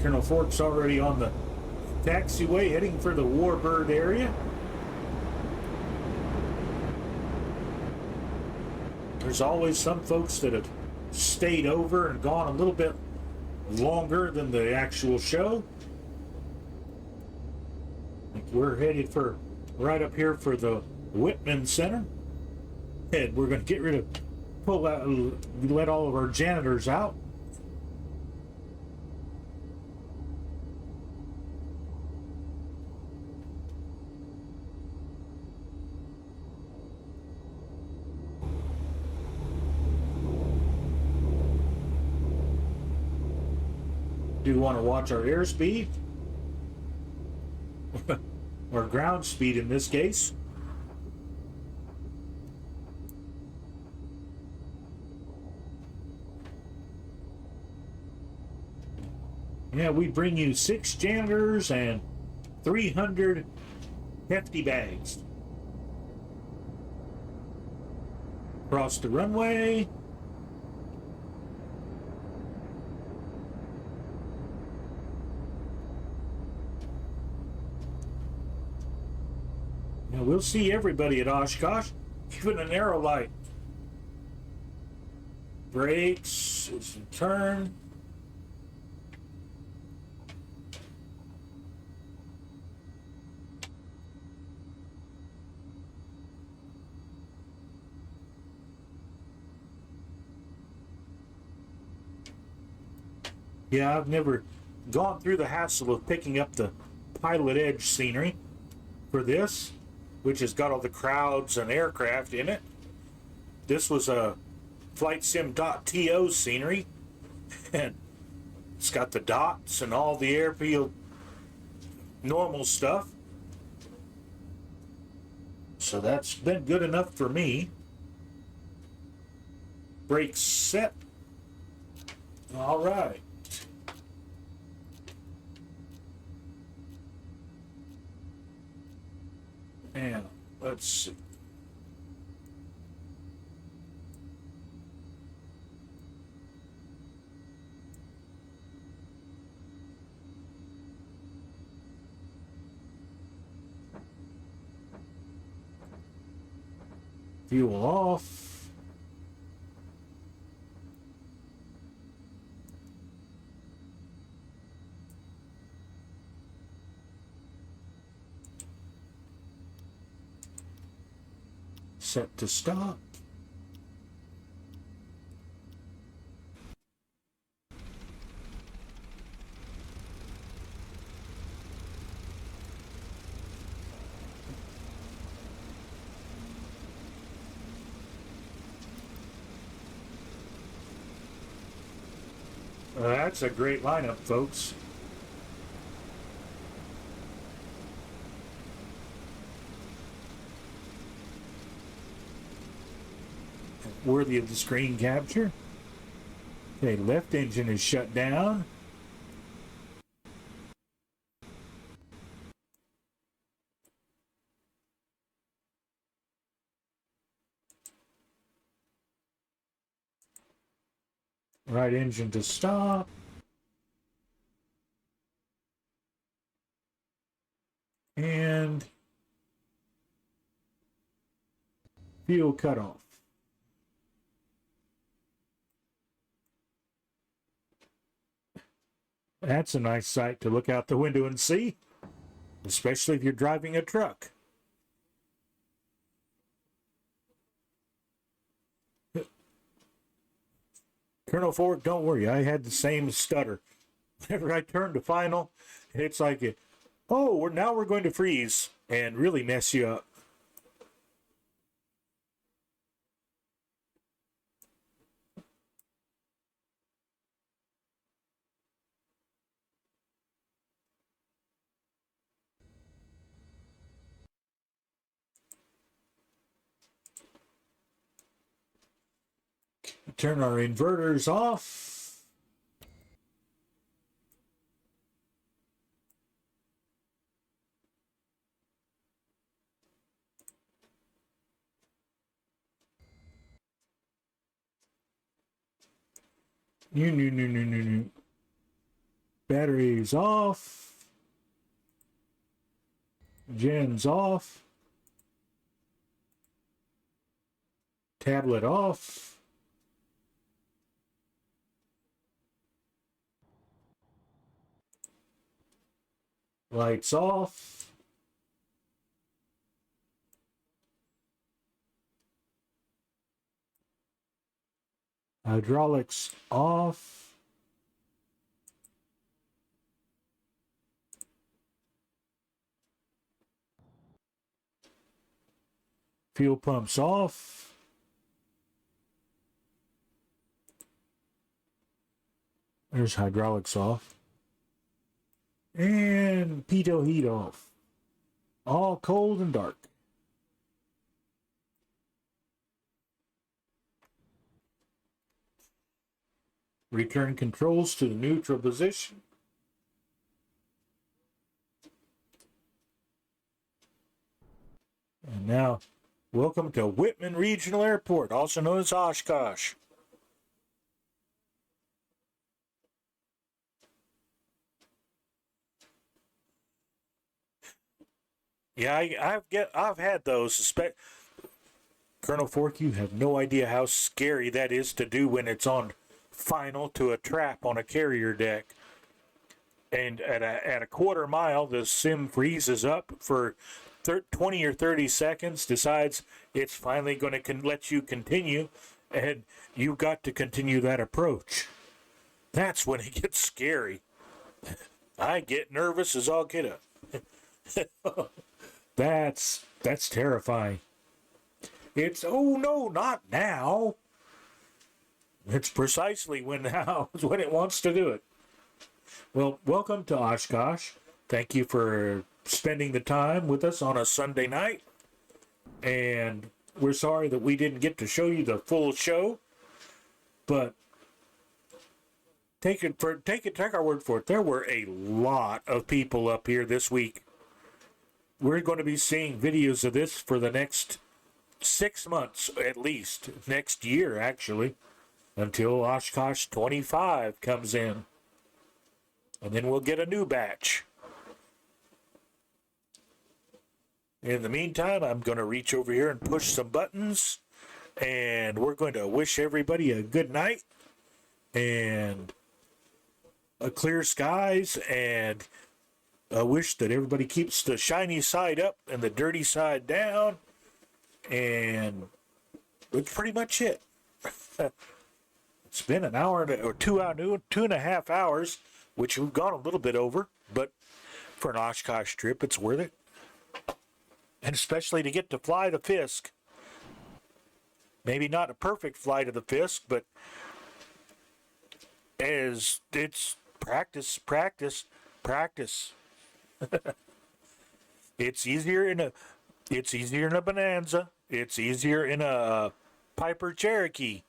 Colonel Fork's already on the taxiway heading for the Warbird area. There's always some folks that have stayed over and gone a little bit longer than the actual show. We're headed for right up here for the Whitman Center. And we're going to get rid of, pull out, let all of our janitors out. Do want to watch our airspeed, or ground speed in this case. Yeah, we bring you 6 janitors and 300 hefty bags. Across the runway. Now we'll see everybody at Oshkosh, even an aerolite. Brakes, it's a turn. Yeah, I've never gone through the hassle of picking up the Pilot Edge scenery for this, which has got all the crowds and aircraft in it. This was a FlightSim.to scenery, and it's got the dots and all the airfield normal stuff. So that's been good enough for me. Brakes set. All right. And let's see. Fuel off. Set to stop. That's a great lineup, folks. Worthy of the screen capture. Okay, left engine is shut down. Right engine to stop. And fuel cutoff. That's a nice sight to look out the window and see, especially if you're driving a truck. Colonel Ford, don't worry, I had the same stutter. Whenever I turned to final, it's like, oh, now we're going to freeze and really mess you up. Turn our inverters off. No. Batteries off. Gen's off. Tablet off. Lights off. Hydraulics off. Fuel pumps off. There's hydraulics off. And pitot heat off. All cold and dark. Return controls to the neutral position. And now, welcome to Whitman Regional Airport, also known as Oshkosh. Yeah, I've had those. Colonel Fork, you have no idea how scary that is to do when it's on final to a trap on a carrier deck. And at a quarter mile, the sim freezes up for 20 or 30 seconds, decides it's finally going to let you continue, and you've got to continue that approach. That's when it gets scary. I get nervous as all get up. That's terrifying. It's, oh no, not now. It's precisely when now is when it wants to do it. Well, welcome to Oshkosh. Thank you for spending the time with us on a Sunday night. And we're sorry that we didn't get to show you the full show, but take our word for it. There were a lot of people up here this week. We're going to be seeing videos of this for the next 6 months, at least. Next year, actually. Until Oshkosh 25 comes in. And then we'll get a new batch. In the meantime, I'm going to reach over here and push some buttons, and we're going to wish everybody a good night and a clear skies, and I wish that everybody keeps the shiny side up and the dirty side down, and that's pretty much it. It's been an hour or 2.5 hours, which we've gone a little bit over, but for an Oshkosh trip, it's worth it. And especially to get to fly the Fisk. Maybe not a perfect flight of the Fisk, but as it's practice. It's easier in a Bonanza. It's easier in a Piper Cherokee.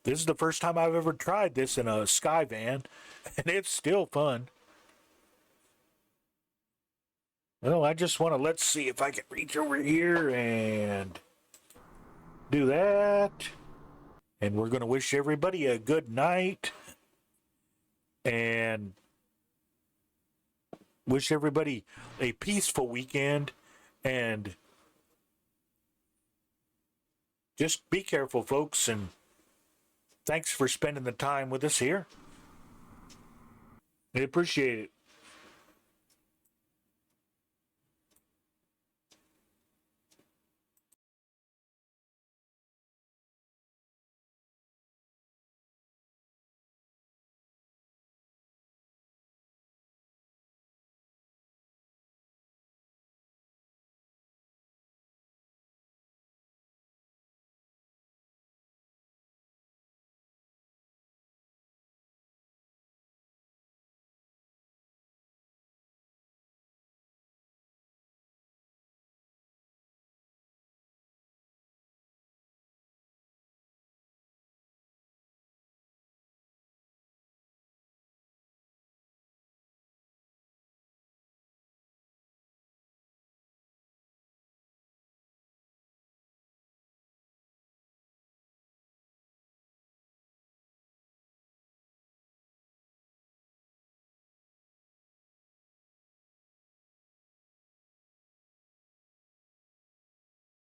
This is the first time I've ever tried this in a Skyvan, and it's still fun. Well, I just want to, let's see if I can reach over here and do that. And we're going to wish everybody a good night and wish everybody a peaceful weekend, and just be careful, folks, and thanks for spending the time with us here. I appreciate it.